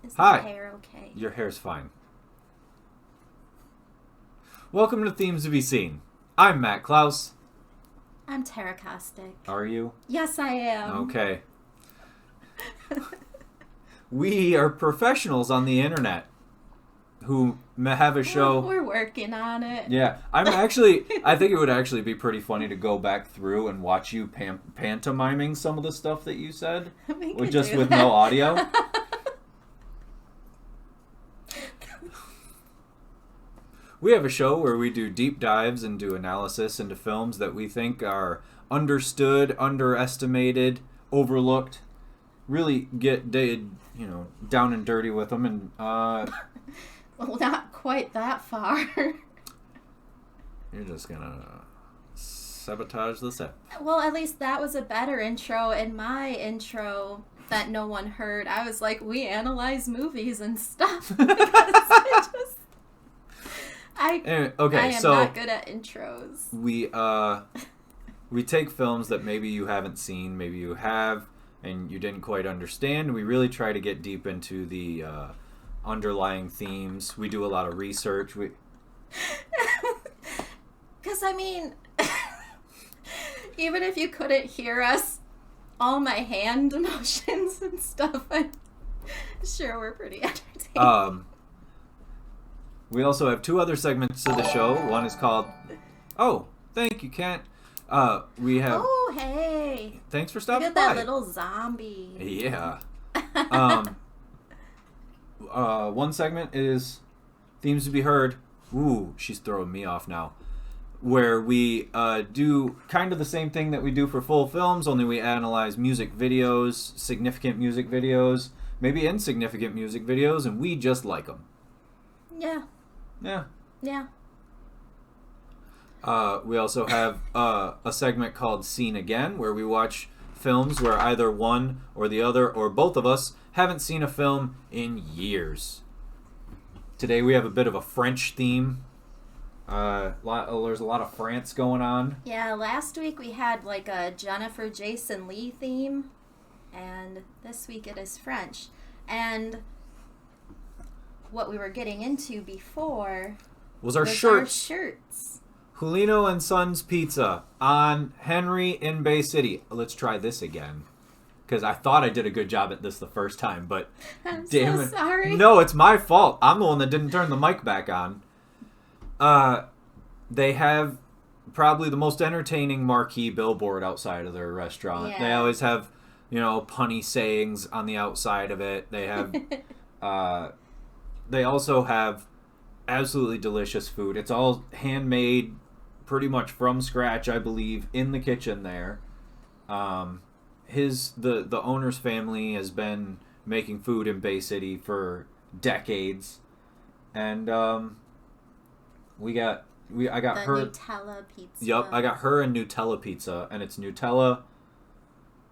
Is Hi. my hair okay? Your hair's fine. Welcome to Themes to Be Seen. I'm Matt Klaus. I'm Tara Caustic. Are you? Yes, I am. Okay. We are professionals on the internet who have a show. We're working on it. Yeah, I think it would actually be pretty funny to go back through and watch you pantomiming some of the stuff that you said, with no audio. We have a show where we do deep dives and do analysis into films that we think are understood, underestimated, overlooked. Really get down and dirty with them, and well, not quite that far. You're just gonna sabotage the set. Well, at least that was a better intro. In my intro that no one heard, I was like, we analyze movies and stuff. I am not good at intros. We take films that maybe you haven't seen, maybe you have, and you didn't quite understand. We really try to get deep into the underlying themes. We do a lot of research. Because, even if you couldn't hear us, all my hand motions and stuff, I'm sure we're pretty entertaining. We also have two other segments to the show. One is called... Oh, thank you, Kent. We have... Oh, hey. Thanks for stopping Look by. at that little zombie. Yeah. One segment is Themes to Be Heard. Ooh, she's throwing me off now. Where we do kind of the same thing that we do for full films, only we analyze music videos, significant music videos, maybe insignificant music videos, and we just like them. Yeah. Yeah. Yeah. We also have a segment called Seen Again, where we watch films where either one or the other or both of us haven't seen a film in years. Today we have a bit of a French theme. There's a lot of France going on. Yeah, last week we had like a Jennifer Jason Leigh theme, and this week it is French. And what we were getting into before was our shirts. shirts. Julino and Sons Pizza on Henry in Bay City. Let's try this again. Because I thought I did a good job at this the first time, but I'm damn so it. sorry. No, it's my fault. I'm the one that didn't turn the mic back on. They have probably the most entertaining marquee billboard outside of their restaurant. Yeah. They always have, punny sayings on the outside of it. They have, they also have absolutely delicious food. It's all handmade, pretty much from scratch, I believe, in the kitchen there. The owner's family has been making food in Bay City for decades, and I got her Nutella pizza. Yep, I got her a Nutella pizza, and it's Nutella,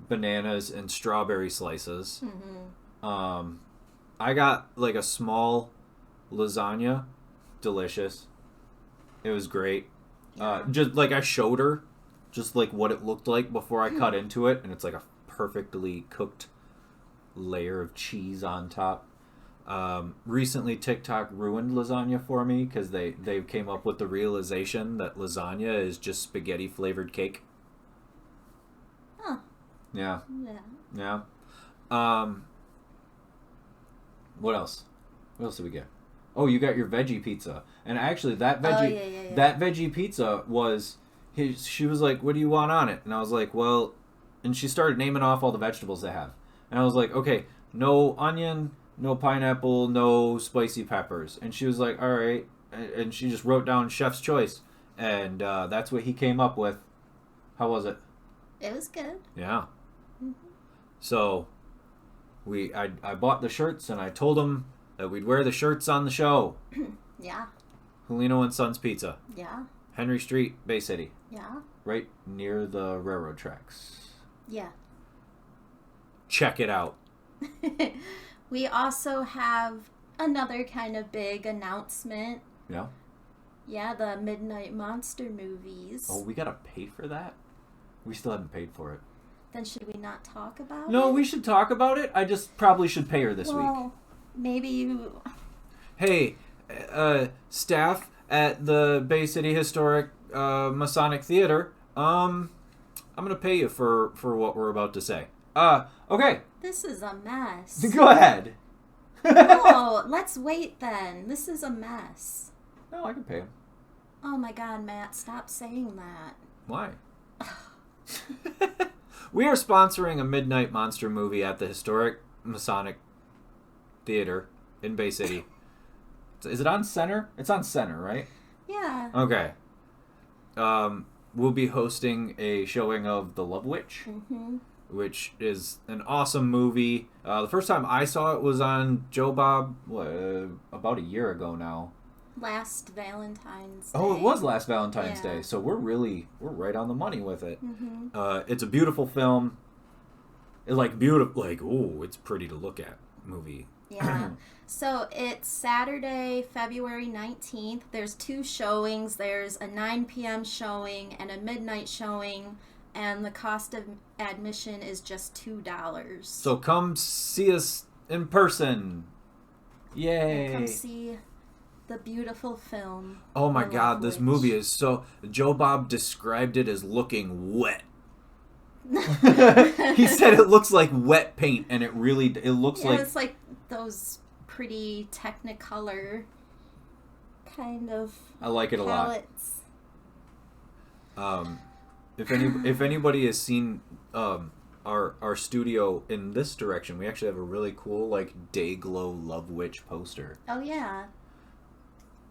bananas, and strawberry slices. Mm-hmm. I got like a small lasagna, delicious. It was great. Yeah. Just like I showed her, just like what it looked like before I cut into it, and it's like a perfectly cooked layer of cheese on top. Recently TikTok ruined lasagna for me because they came up with the realization that lasagna is just spaghetti flavored cake. Huh. Yeah. Yeah. What else? What else did we get? Oh, you got your veggie pizza. And actually that veggie pizza was she was like, "What do you want on it?" And I was like, "Well," and she started naming off all the vegetables they have. And I was like, "Okay, no onion, no pineapple, no spicy peppers." And she was like, "All right." And she just wrote down chef's choice. And that's what he came up with. How was it? It was good. Yeah. Mm-hmm. So I bought the shirts, and I told him that we'd wear the shirts on the show. Yeah. Julino and Sons Pizza. Yeah. Henry Street, Bay City. Yeah. Right near the railroad tracks. Yeah. Check it out. We also have another kind of big announcement. Yeah? Yeah, the Midnight Monster movies. Oh, we gotta pay for that? We still haven't paid for it. Then should we not talk about it? No, we should talk about it. I just probably should pay her this week. maybe you... Hey, staff at the Bay City Historic Masonic Theater, I'm gonna pay you for what we're about to say. Okay. This is a mess. Go ahead. No, let's wait then. This is a mess. No, I can pay him. Oh my god, Matt, stop saying that. Why? We are sponsoring a midnight monster movie at the Historic Masonic Theater in Bay City. Is it on Center? It's on Center, right? Yeah. Okay. We'll be hosting a showing of The Love Witch, which is an awesome movie. The first time I saw it was on Joe Bob, about a year ago now. Last Valentine's Day. Oh, it was last Valentine's Day. So we're right on the money with it. It's a beautiful film. It's pretty to look at movie. Yeah. So it's Saturday, February 19th. There's 2 showings. There's a 9 p.m. showing and a midnight showing, and the cost of admission is just $2. So come see us in person. Yay. And come see the beautiful film. Oh my god, this movie is so... Joe Bob described it as looking wet. He said it looks like wet paint, and it looks like... Yeah, it's like those pretty Technicolor kind of I like it palettes. A lot. If anybody has seen our studio in this direction, we actually have a really cool day glow Love Witch poster. Oh yeah.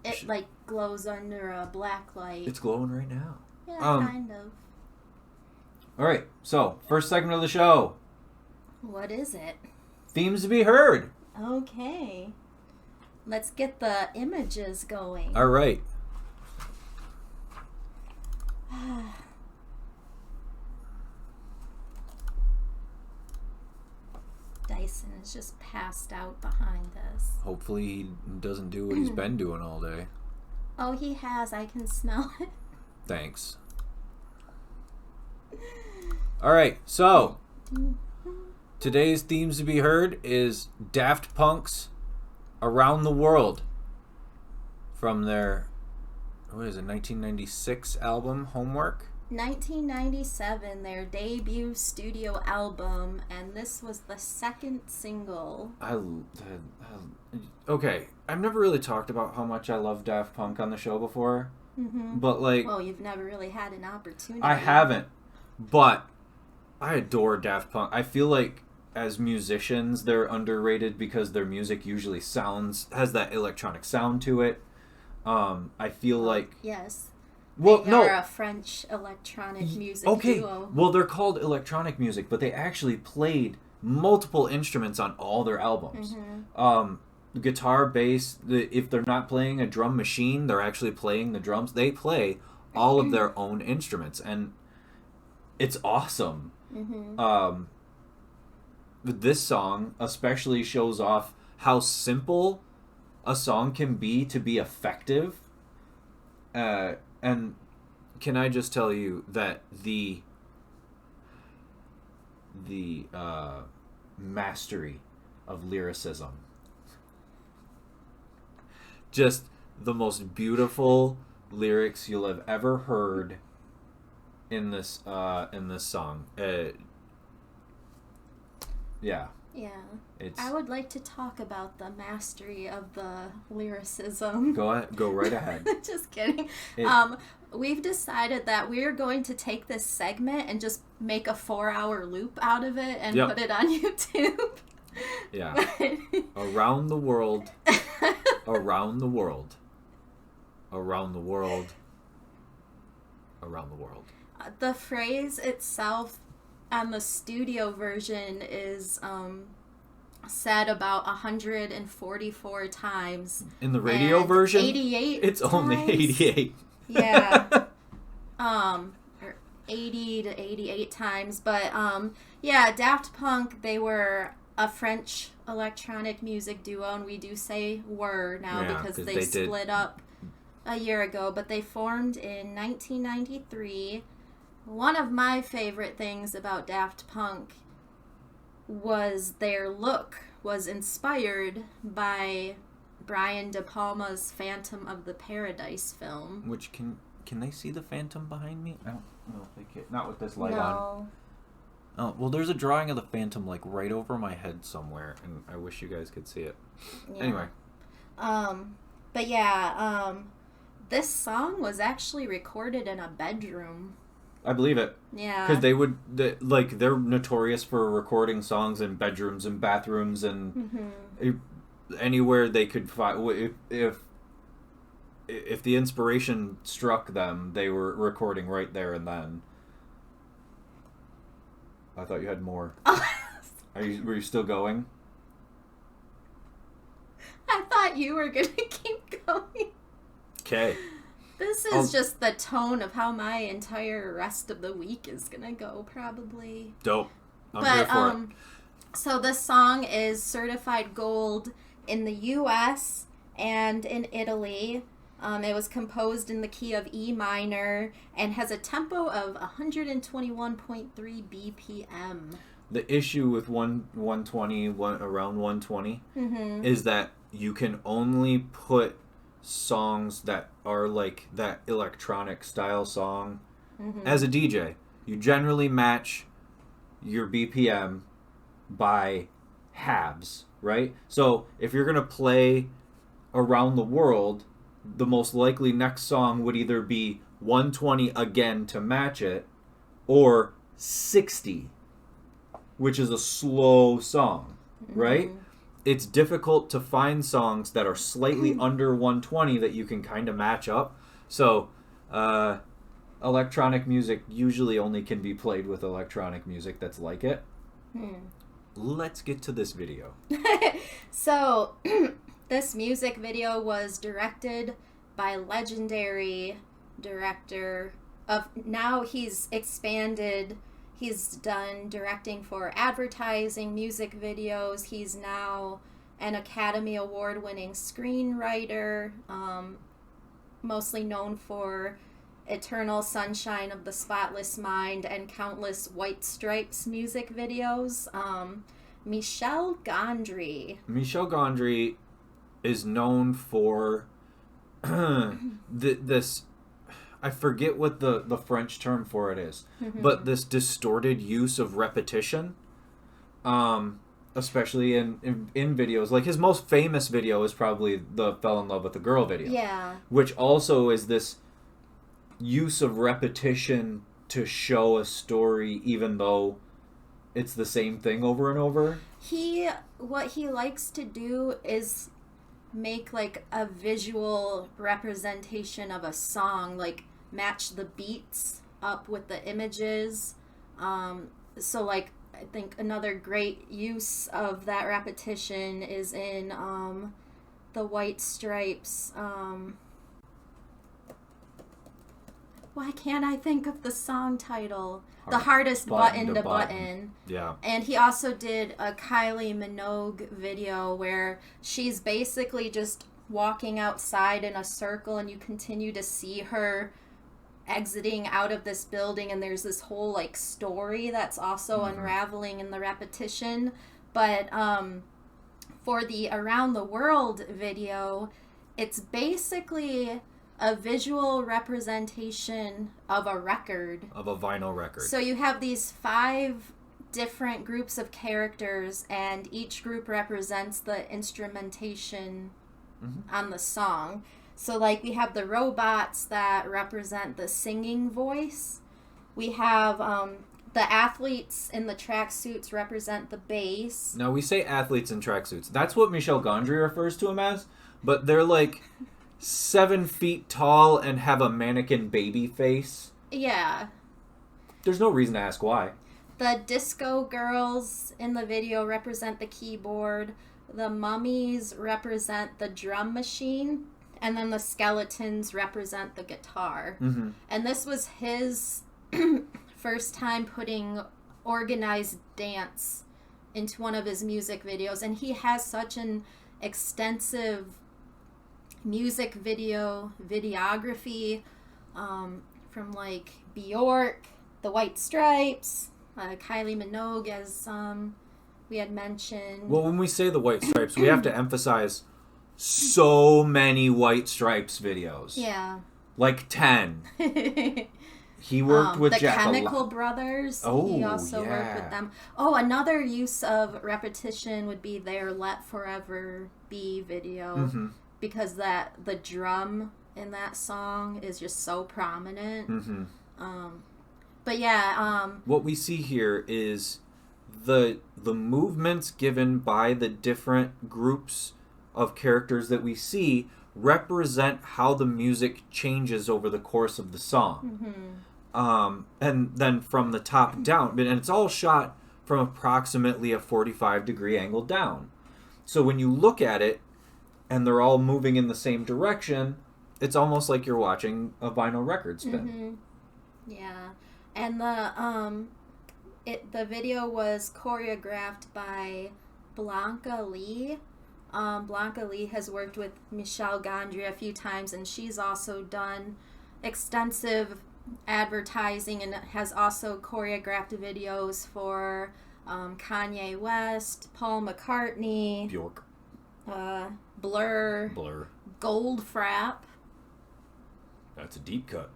It glows under a black light. It's glowing right now. Yeah, kind of. All right, so first segment of the show. What is it? Themes to be heard. Okay. Let's get the images going. All right. Dyson is just passed out behind us. Hopefully he doesn't do what he's been doing all day. Oh, he has. I can smell it. Thanks. All right, so today's themes to be heard is Daft Punk's Around the World from their, 1996 album, Homework? 1997, their debut studio album, and this was the second single. Okay, I've never really talked about how much I love Daft Punk on the show before, but well, you've never really had an opportunity. I haven't, but I adore Daft Punk. I feel like as musicians, they're underrated because their music usually has that electronic sound to it. I feel like... Yes. Well, they are a French electronic music duo. Well, they're called electronic music, but they actually played multiple instruments on all their albums. Guitar, bass, if they're not playing a drum machine, they're actually playing the drums. They play all of their own instruments, and it's awesome. This song especially shows off how simple a song can be to be effective. And can I just tell you that the mastery of lyricism, just the most beautiful lyrics you'll have ever heard in this song. Yeah. I would like to talk about the mastery of the lyricism. Go right ahead. Just kidding. We've decided that we're going to take this segment and just make a 4-hour loop out of it and put it on YouTube. Yeah. Around the world. Around the world. Around the world. Around the world. The phrase itself on the studio version is said about 144 times. In the radio version? 88 It's times. only 88. Yeah. Or 80 to 88 times. But, Daft Punk, they were a French electronic music duo, and we do say were now because they split up a year ago, but they formed in 1993. One of my favorite things about Daft Punk was their look was inspired by Brian De Palma's Phantom of the Paradise film. Which can they see the Phantom behind me? I don't know if they can. Not with this light on. Oh, well, there's a drawing of the Phantom like right over my head somewhere, and I wish you guys could see it. Yeah. Anyway. But yeah, this song was actually recorded in a bedroom. I believe it. Yeah. Because they're notorious for recording songs in bedrooms and bathrooms and anywhere they could find. If the inspiration struck them, they were recording right there and then. I thought you had more. Were you still going? I thought you were going to keep going. Okay. This is just the tone of how my entire rest of the week is going to go, probably. Dope. I'm here for it. So this song is certified gold in the U.S. and in Italy. It was composed in the key of E minor and has a tempo of 121.3 BPM. The issue with 120, around 120, is that you can only put songs that are like that electronic style song as a DJ. You generally match your BPM by halves, right? So if you're going to play Around the World, the most likely next song would either be 120 again to match it, or 60, which is a slow song, right? It's difficult to find songs that are slightly under 120 that you can kind of match up. So, electronic music usually only can be played with electronic music that's like it. Let's get to this video. So... This music video was directed by legendary director of... Now he's expanded. He's done directing for advertising, music videos. He's now an Academy Award-winning screenwriter, mostly known for Eternal Sunshine of the Spotless Mind and countless White Stripes music videos. Michel Gondry. Michel Gondry is known for this, I forget what the French term for it is, but this distorted use of repetition, especially in videos. Like his most famous video is probably the Fell in Love with a Girl video. Yeah. Which also is this use of repetition to show a story even though it's the same thing over and over. What he likes to do is make like a visual representation of a song, like match the beats up with the images. So like I think another great use of that repetition is in the White Stripes. Why can't I think of the song title? The Hardest Button to Button. Yeah. And he also did a Kylie Minogue video where she's basically just walking outside in a circle and you continue to see her exiting out of this building, and there's this whole like story that's also unraveling in the repetition. But for the Around the World video, it's basically a visual representation of a record. Of a vinyl record. So you have these 5 different groups of characters, and each group represents the instrumentation on the song. So, like, we have the robots that represent the singing voice. We have the athletes in the tracksuits represent the bass. Now, we say athletes in tracksuits. That's what Michel Gondry refers to them as, but they're like 7 feet tall and have a mannequin baby face. Yeah. There's no reason to ask why. The disco girls in the video represent the keyboard. The mummies represent the drum machine. And then the skeletons represent the guitar. And this was his first time putting organized dance into one of his music videos. And he has such an extensive music videography from like Bjork, the White Stripes, Kylie Minogue as We had mentioned... Well, when we say the White Stripes, we have to emphasize so many White Stripes videos. Yeah. Like 10. He worked with the Jack Chemical Brothers. Oh, he also worked with them. Oh, another use of repetition would be their Let Forever Be video. Mm-hmm. Because the drum in that song is just so prominent. Mm-hmm. But yeah. What we see here is the movements given by the different groups of characters that we see represent how the music changes over the course of the song. Mm-hmm. And then from the top down, and it's all shot from approximately a 45-degree angle down. So when you look at it, and they're all moving in the same direction, it's almost like you're watching a vinyl record spin. Mm-hmm. Yeah. And the video was choreographed by Blanca Lee. Blanca Lee has worked with Michel Gondry a few times, and she's also done extensive advertising and has also choreographed videos for Kanye West, Paul McCartney, Bjork, Blur, Goldfrapp. That's a deep cut.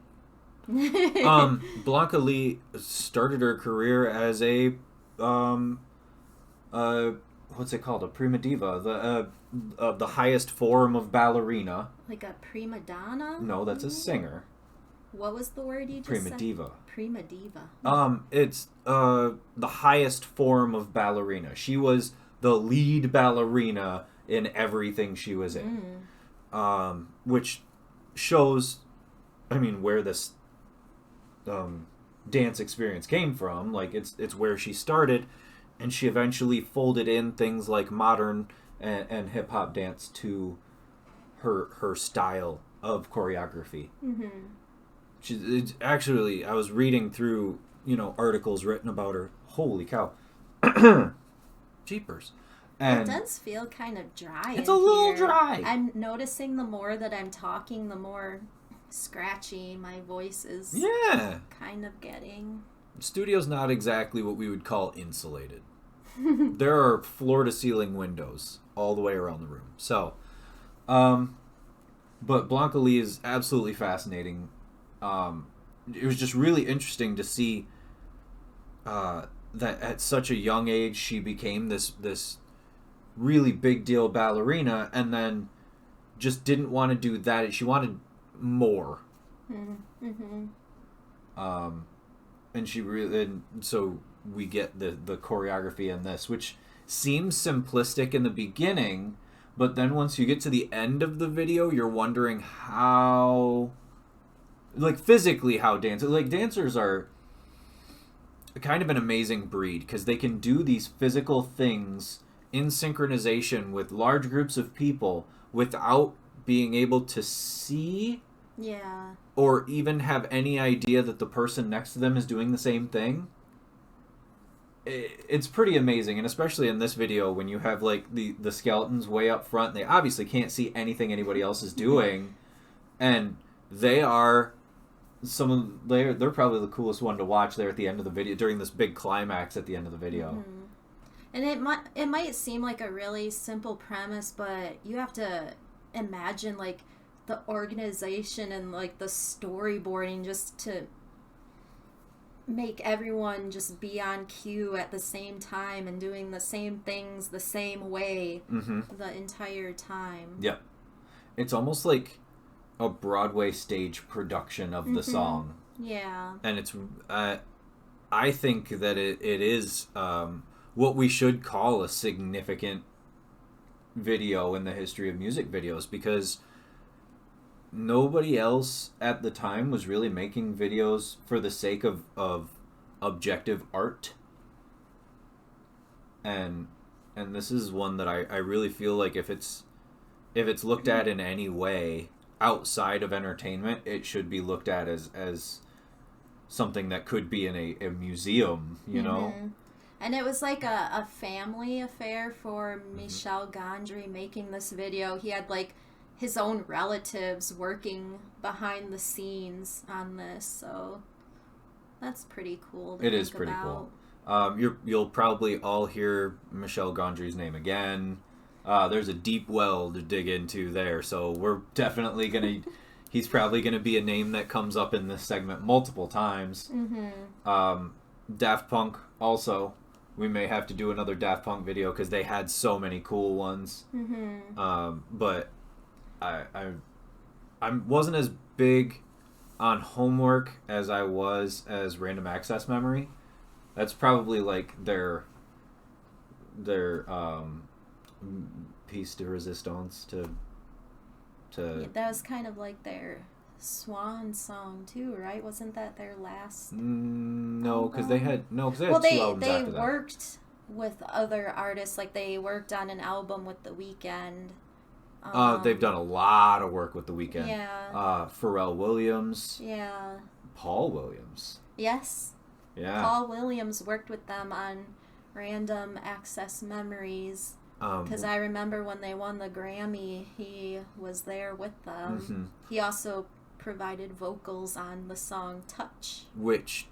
Blanca Lee started her career as a what's it called? A prima diva, the highest form of ballerina. Like a prima donna? No, that's a singer. What was the word you just said? Prima diva. Prima diva. It's the highest form of ballerina. She was the lead ballerina in everything she was in. Which shows, I mean, where this dance experience came from. Like, it's where she started, and she eventually folded in things like modern and hip-hop dance to her style of choreography. It's actually, I was reading through, articles written about her. Holy cow. Jeepers. And it does feel kind of dry. It's a little dry. I'm noticing the more that I'm talking, the more scratchy my voice is kind of getting. The studio's not exactly what we would call insulated. There are floor-to-ceiling windows all the way around the room. So, but Blanca Lee is absolutely fascinating. It was just really interesting to see that at such a young age she became this really big deal ballerina, and then just didn't want to do that. She wanted more. And so we get the choreography in this, which seems simplistic in the beginning, but then once you get to the end of the video, you're wondering how, like, physically how dancers are kind of an amazing breed, because they can do these physical things in synchronization with large groups of people without being able to see or even have any idea that the person next to them is doing the same thing. It's pretty amazing, and especially in this video when you have like the skeletons way up front, they obviously can't see anything anybody else is doing, and they're probably the coolest one to watch there at the end of the video during this big climax at the end of the video. And it might seem like a really simple premise, but you have to imagine like the organization and like the storyboarding just to make everyone just be on cue at the same time and doing the same things the same way the entire time. Yep. It's almost like a Broadway stage production of the song. Yeah. And it's I think that it is what we should call a significant video in the history of music videos, because nobody else at the time was really making videos for the sake of objective art. And this is one that I really feel like if it's looked at in any way outside of entertainment, it should be looked at as something that could be in a museum, you know? And it was like a family affair for Michel Gondry making this video. He had like his own relatives working behind the scenes on this, so that's pretty cool to It think is pretty about. You'll probably all hear Michel Gondry's name again. There's a deep well to dig into there, so we're definitely gonna. He's probably gonna be a name that comes up in this segment multiple times. Mm-hmm. Daft Punk also. We may have to do another Daft Punk video because they had so many cool ones. Mm-hmm. But I wasn't as big on Homework as I was as Random Access Memory. That's probably like their piece de resistance to. Yeah, that was kind of like their swan song too, right? Wasn't that their last? No, because they had 2 albums they after that. worked with other artists. Like they worked on an album with The Weeknd. They've done a lot of work with The Weeknd. Yeah. Pharrell Williams. Yeah. Paul Williams. Yes. Yeah. Paul Williams worked with them on Random Access Memories. Because I remember when they won the Grammy, he was there with them. Mm-hmm. He also provided vocals on the song Touch. Which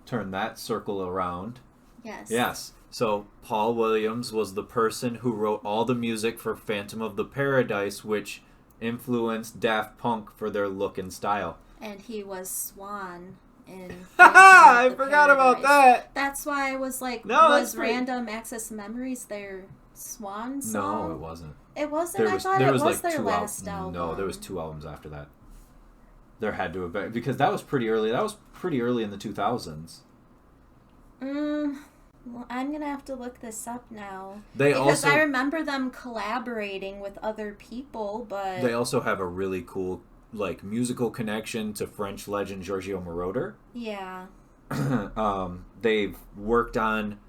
turn that circle around. Yes. Yes. So Paul Williams was the person who wrote all the music for Phantom of the Paradise, which influenced Daft Punk for their look and style. And he was Swan in I forgot about that. That's why I was like, no, was Random Access Memories their Swan song? No, it wasn't. It wasn't? I thought it was like their last album. No, there was 2 albums after that. There had to have been, because that was pretty early. That was pretty early in the 2000s. Well, I'm going to have to look this up now. Because I remember them collaborating with other people, but... They also have a really cool, like, musical connection to French legend Giorgio Moroder. Yeah. They've worked on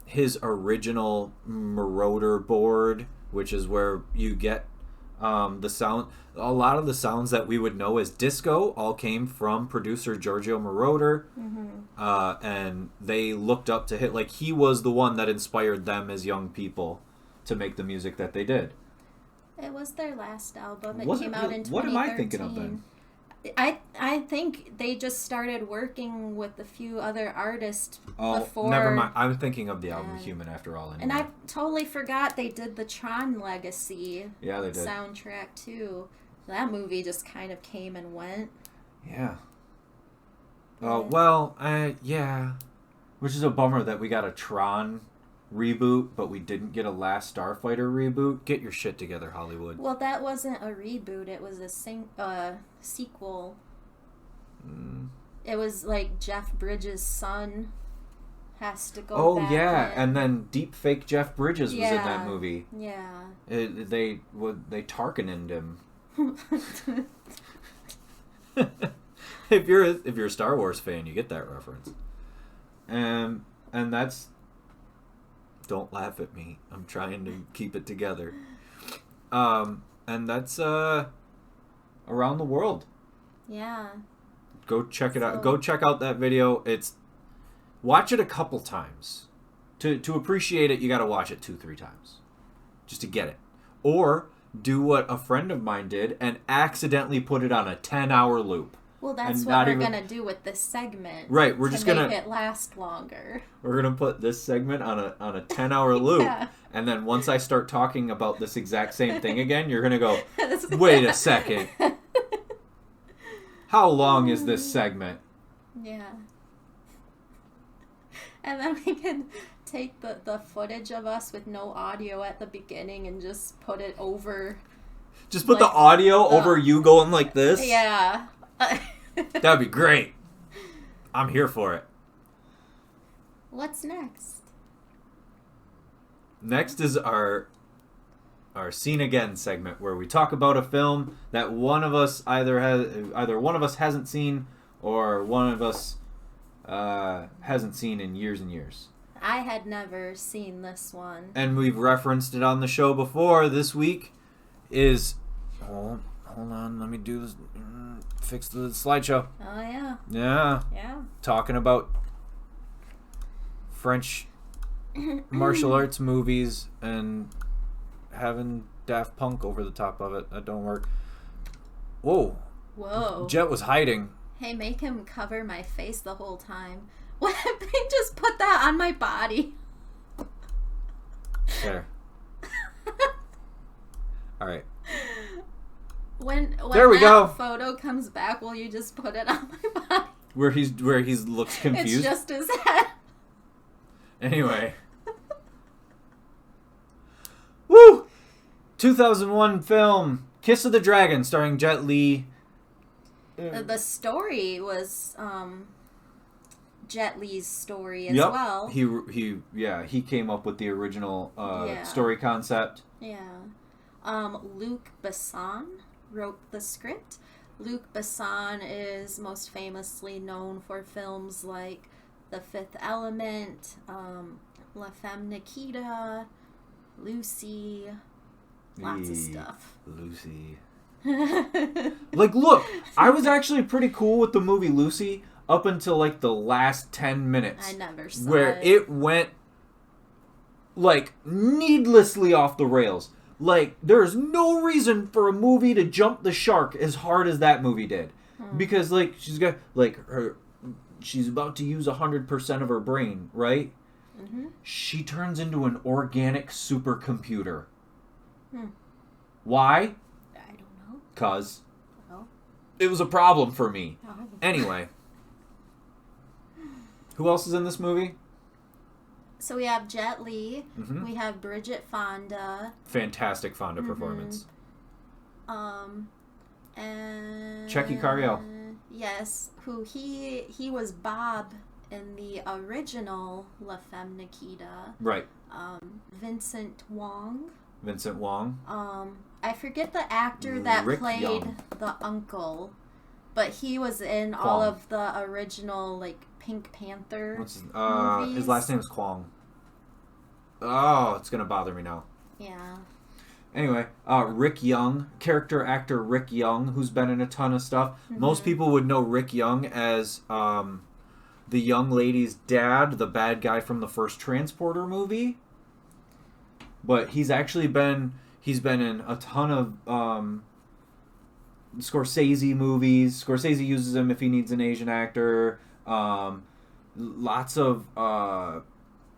his original Moroder board, which is where you get the sound. A lot of the sounds that we would know as disco all came from producer Giorgio Moroder. Mm-hmm. And they looked up to him. Like, he was the one that inspired them as young people to make the music that they did. It was their last album. It Was came it out in 2013. What am I thinking of then? I think they just started working with a few other artists before. Never mind. I'm thinking of the album Human After All. Anyway. And I totally forgot they did the Tron Legacy they did. soundtrack too. That movie just kind of came and went. Yeah. Oh, well, yeah. Which is a bummer that we got a Tron reboot, but we didn't get a Last Starfighter reboot. Get your shit together, Hollywood. Well, that wasn't a reboot. It was a sequel. It was like Jeff Bridges' son has to go back in. And then deep fake Jeff Bridges was in that movie. Yeah. They Tarkinened him. If you're a Star Wars fan, you get that reference. And that's... Don't laugh at me. I'm trying to keep it together. And that's Around the World. Yeah. Go check it out. Go check out that video. Watch it a couple times. To appreciate it, you got to watch it 2-3 times. Just to get it. Or do what a friend of mine did and accidentally put it on a 10-hour loop. Well, that's what we're going to do with this segment. Right, we're just going to make it last longer. We're going to put this segment on a 10-hour loop. Yeah. And then once I start talking about this exact same thing again, you're going to go, wait a second. How long is this segment? Yeah. And then we can take the footage of us with no audio at the beginning and just put it over. Just put the audio over you going like this? Yeah. That'd be great. I'm here for it. What's next? Next is our Scene Again segment, where we talk about a film that one of us either one of us hasn't seen or one of us hasn't seen in years and years. I had never seen this one. And we've referenced it on the show before. This week is... Hold on, let me do this. Fix the slideshow. Oh, yeah. Yeah. Yeah. Talking about French martial arts movies and having Daft Punk over the top of it. That don't work. Whoa. Whoa. Jet was hiding. Hey, make him cover my face the whole time. What if they just put that on my body? There. All right. When there we go. Photo comes back, will you just put it on my body? Where he looks confused. It's just his head. Anyway. Woo! 2001 film Kiss of the Dragon, starring Jet Li. The story was Jet Li's story as well. He came up with the original story concept. Yeah. Luc Besson wrote the script. Luc Besson is most famously known for films like The Fifth Element, La Femme Nikita, Lucy, lots of stuff. Lucy. Like, look, I was actually pretty cool with the movie Lucy up until, like, the last 10 minutes. I never saw where it went, like, needlessly off the rails. Like, there's no reason for a movie to jump the shark as hard as that movie did. Because, like, she's about to use 100% of her brain, right? Mm-hmm. She turns into an organic supercomputer. Why? I don't know. Because it was a problem for me. Oh. Anyway. Who else is in this movie? So we have Jet Li. Mm-hmm. We have Bridget Fonda. Fantastic Fonda performance. And Checky Cariel. Yes, who he was Bob in the original La Femme Nikita. Right. Vincent Wong. I forget the actor that played the uncle, but he was in all of the original, like, Pink Panther movies. His last name is Kwong. Oh, it's gonna bother me now. Yeah. Anyway, Rick Young, character actor Rick Young, who's been in a ton of stuff. Mm-hmm. Most people would know Rick Young as the young lady's dad, the bad guy from the first Transporter movie. But he's been in a ton of Scorsese movies. Scorsese uses him if he needs an Asian actor. Lots of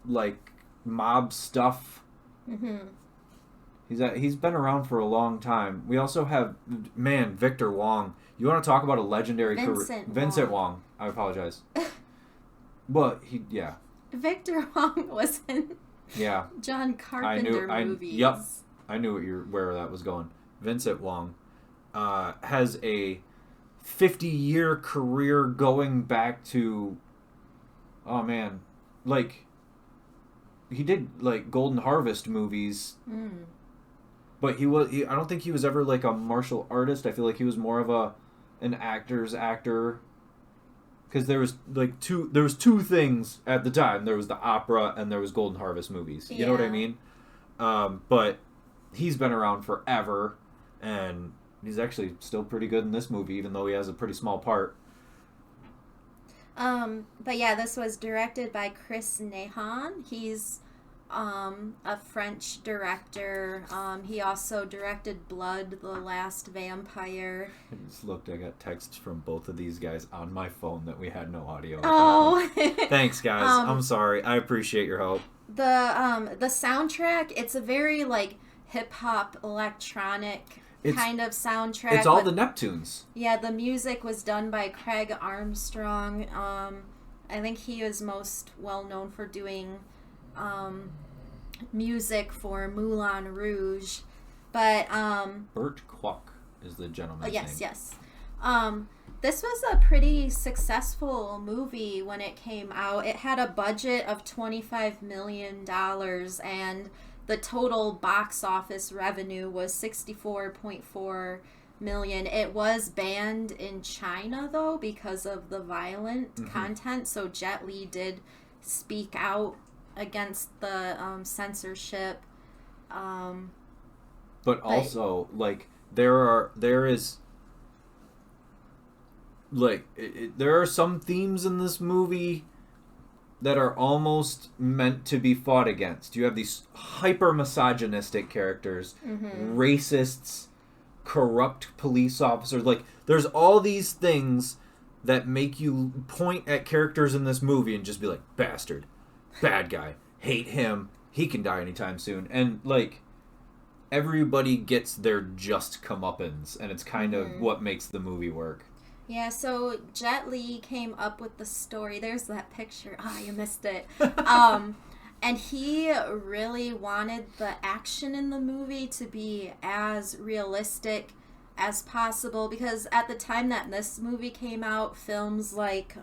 like mob stuff. Mm-hmm. He's been around for a long time. We also have Victor Wong. You want to talk about a legendary career? Vincent Wong. I apologize. But Victor Wong was in John Carpenter movies. Yep. I knew where that was going. Vincent Wong has a 50-year career going back to, oh man, like, he did, like, Golden Harvest movies, but I don't think he was ever, like, a martial artist. I feel like he was more of an actor's actor, because there was two things at the time. There was the opera and there was Golden Harvest movies. You know what I mean? But he's been around forever, and he's actually still pretty good in this movie, even though he has a pretty small part. But yeah, this was directed by Chris Nahan. He's a French director. He also directed Blood, the Last Vampire. I just looked. I got texts from both of these guys on my phone that we had no audio. Oh, thanks, guys. I'm sorry. I appreciate your help. The soundtrack. It's a very, like, hip hop electronic kind of soundtrack. It's all the Neptunes. Yeah, the music was done by Craig Armstrong. I think he was most well known for doing music for Moulin Rouge, but Burt Kwok is the gentleman's name. Yes. This was a pretty successful movie when it came out. It had a budget of $25 million, and the total box office revenue was $64.4 million. It was banned in China, though, because of the violent content, so Jet Li did speak out against the censorship. But also, like, there are some themes in this movie that are almost meant to be fought against. You have these hyper misogynistic characters, racists, corrupt police officers. Like, there's all these things that make you point at characters in this movie and just be like, bastard, bad guy, hate him, he can die anytime soon. And, like, everybody gets their just comeuppance, and it's kind of what makes the movie work. Yeah, so Jet Li came up with the story. There's that picture. Ah, you missed it. And he really wanted the action in the movie to be as realistic as possible, because at the time that this movie came out, films like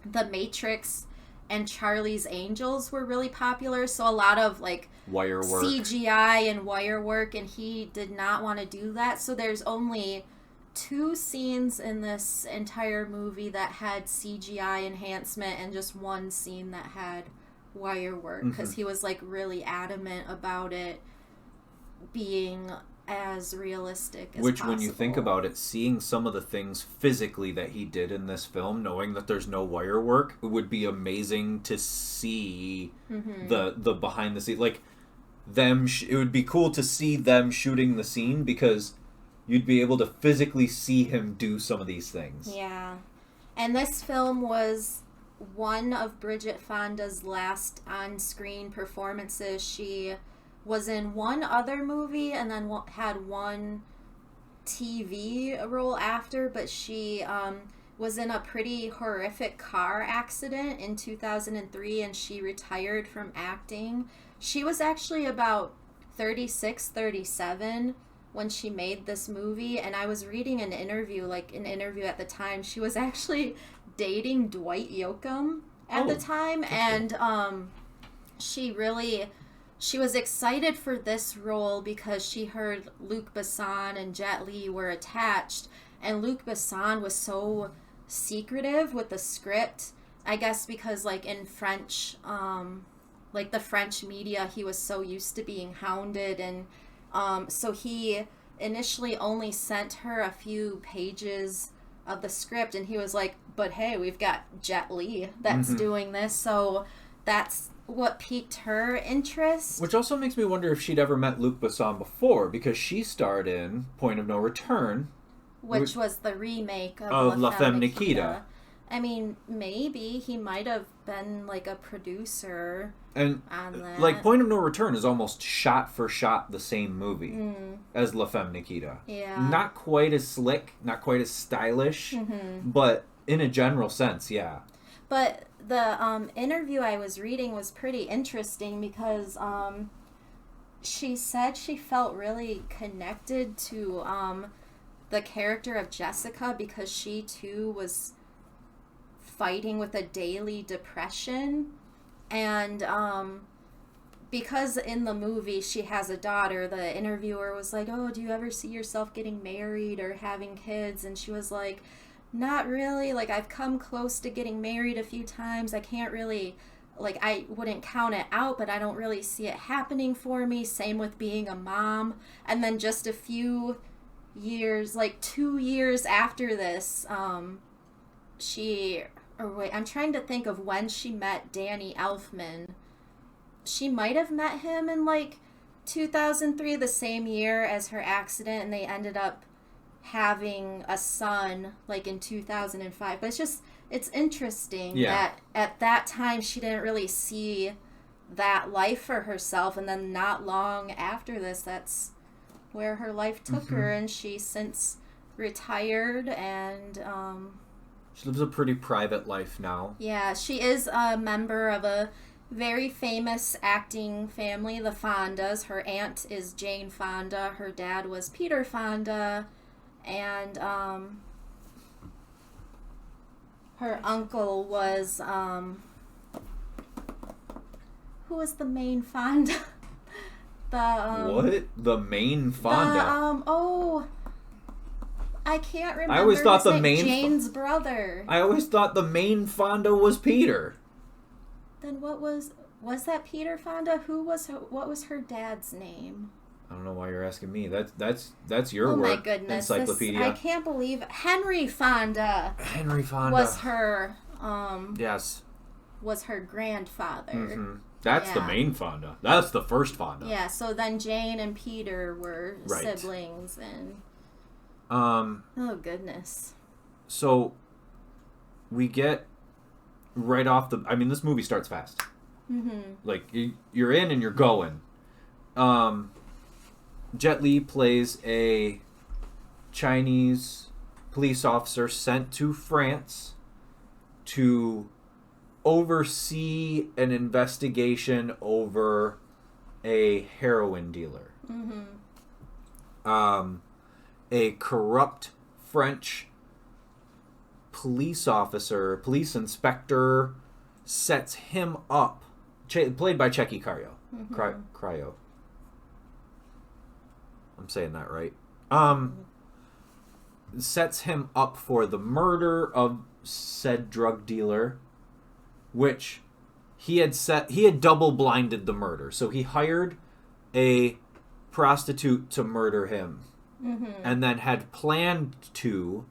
The Matrix and Charlie's Angels were really popular, so a lot of like wire work, CGI and wire work, and he did not want to do that. So there's only 2 scenes in this entire movie that had CGI enhancement, and just 1 scene that had wire work, because he was like really adamant about it being as realistic as possible. When you think about it, seeing some of the things physically that he did in this film, knowing that there's no wire work, it would be amazing to see the behind the scenes. Like, them, it would be cool to see them shooting the scene, because you'd be able to physically see him do some of these things. Yeah. And this film was one of Bridget Fonda's last on-screen performances. She was in one other movie and then had one TV role after, but she was in a pretty horrific car accident in 2003, and she retired from acting. She was actually about 36, 37 when she made this movie, and I was reading an interview at the time. She was actually dating Dwight Yoakam at the time, and she was excited for this role because she heard Luc Besson and Jet Li were attached, and Luc Besson was so secretive with the script, I guess because like in French, like the French media, he was so used to being hounded, and so he initially only sent her a few pages of the script, and he was like, but hey, we've got Jet Li that's doing this, so that's what piqued her interest. Which also makes me wonder if she'd ever met Luc Besson before, because she starred in Point of No Return, which was the remake of La Femme Nikita. I mean, maybe he might have been like a producer and on that. Like, Point of No Return is almost shot for shot the same movie as La Femme Nikita. Yeah. Not quite as slick, not quite as stylish, but in a general sense, yeah. But the interview I was reading was pretty interesting, because she said she felt really connected to the character of Jessica, because she too was fighting with a daily depression, and because in the movie she has a daughter, the interviewer was like, oh, do you ever see yourself getting married or having kids? And she was like, not really, like I've come close to getting married a few times, I can't really, like I wouldn't count it out, but I don't really see it happening for me, same with being a mom. And then just a few years, like 2 years after this, I'm trying to think of when she met Danny Elfman. She might have met him in like 2003, the same year as her accident, and they ended up having a son like in 2005. But it's interesting that at that time she didn't really see that life for herself, and then not long after this, that's where her life took her, and she's since retired, and she lives a pretty private life now. Yeah, she is a member of a very famous acting family, the Fondas. Her aunt is Jane Fonda. Her dad was Peter Fonda. And her uncle was, who was the main Fonda? What? The main Fonda? I can't remember. I always thought Jane's brother. I always thought the main Fonda was Peter. Then what was that Peter Fonda? What was her dad's name? I don't know why you're asking me. That's your work. Oh my goodness. Encyclopedia. I can't believe Henry Fonda. Henry Fonda was her yes. Was her grandfather. That's the main Fonda. That's the first Fonda. Yeah, so then Jane and Peter were siblings, and oh goodness. So we get right off the... I mean, this movie starts fast. Mm-hmm. Like, you're in and you're going. Jet Li plays a Chinese police officer sent to France to oversee an investigation over a heroin dealer. Mm-hmm. A corrupt French police inspector sets him up, played by Checky Cryo. Mm-hmm. Cryo. I'm saying that right. Sets him up for the murder of said drug dealer, which he had double blinded the murder. So he hired a prostitute to murder him, and then had planned to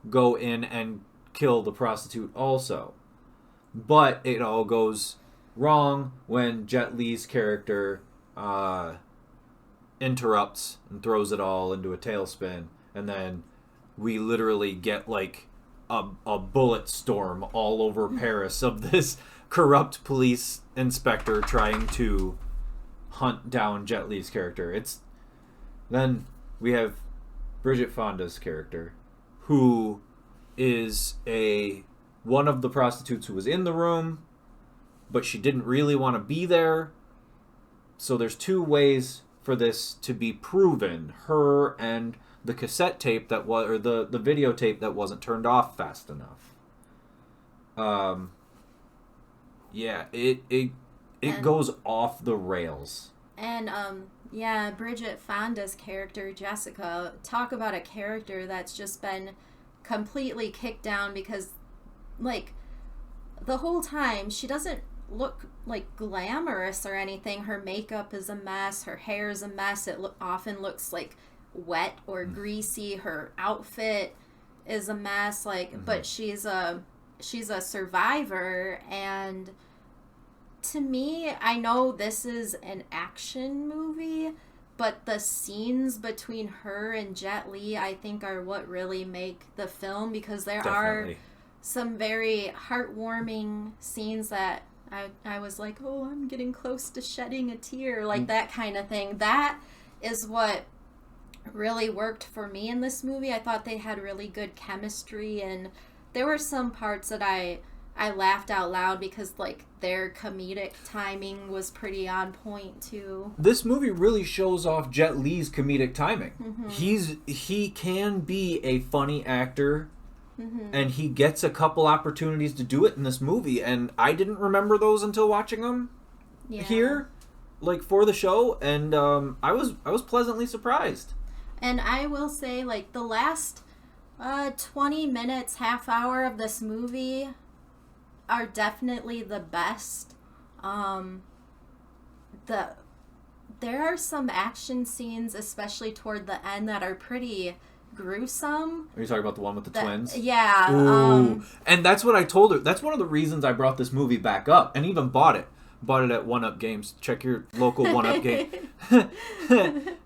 go in and kill the prostitute also. But it all goes wrong when Jet Li's character interrupts and throws it all into a tailspin, and then we literally get like a bullet storm all over Paris of this corrupt police inspector trying to hunt down Jet Li's character. Then we have Bridget Fonda's character, who is one of the prostitutes who was in the room, but she didn't really want to be there. So there's two ways for this to be proven: her and the cassette tape the videotape that wasn't turned off fast enough. It goes off the rails. And Bridget Fonda's character, Jessica, talk about a character that's just been completely kicked down because, like, the whole time she doesn't look like glamorous or anything. Her makeup is a mess, her hair is a mess, it often looks like wet or greasy, her outfit is a mess, but she's a survivor. And to me, I know this is an action movie, but the scenes between her and Jet Li, I think, are what really make the film, because there are some very heartwarming scenes that I was like, oh, I'm getting close to shedding a tear, like that kind of thing. That is what really worked for me in this movie. I thought they had really good chemistry, and there were some parts that I laughed out loud because, like, their comedic timing was pretty on point too. This movie really shows off Jet Li's comedic timing. Mm-hmm. He can be a funny actor. Mm-hmm. And he gets a couple opportunities to do it in this movie, and I didn't remember those until watching them here, like, for the show, and I was pleasantly surprised. And I will say, like, the last 20 minutes, half hour of this movie are definitely the best. There are some action scenes, especially toward the end, that are pretty gruesome. Are you talking about the one with the twins? Yeah. Ooh. And that's what I told her. That's one of the reasons I brought this movie back up and even bought it. Bought it at 1UP Games. Check your local 1UP game.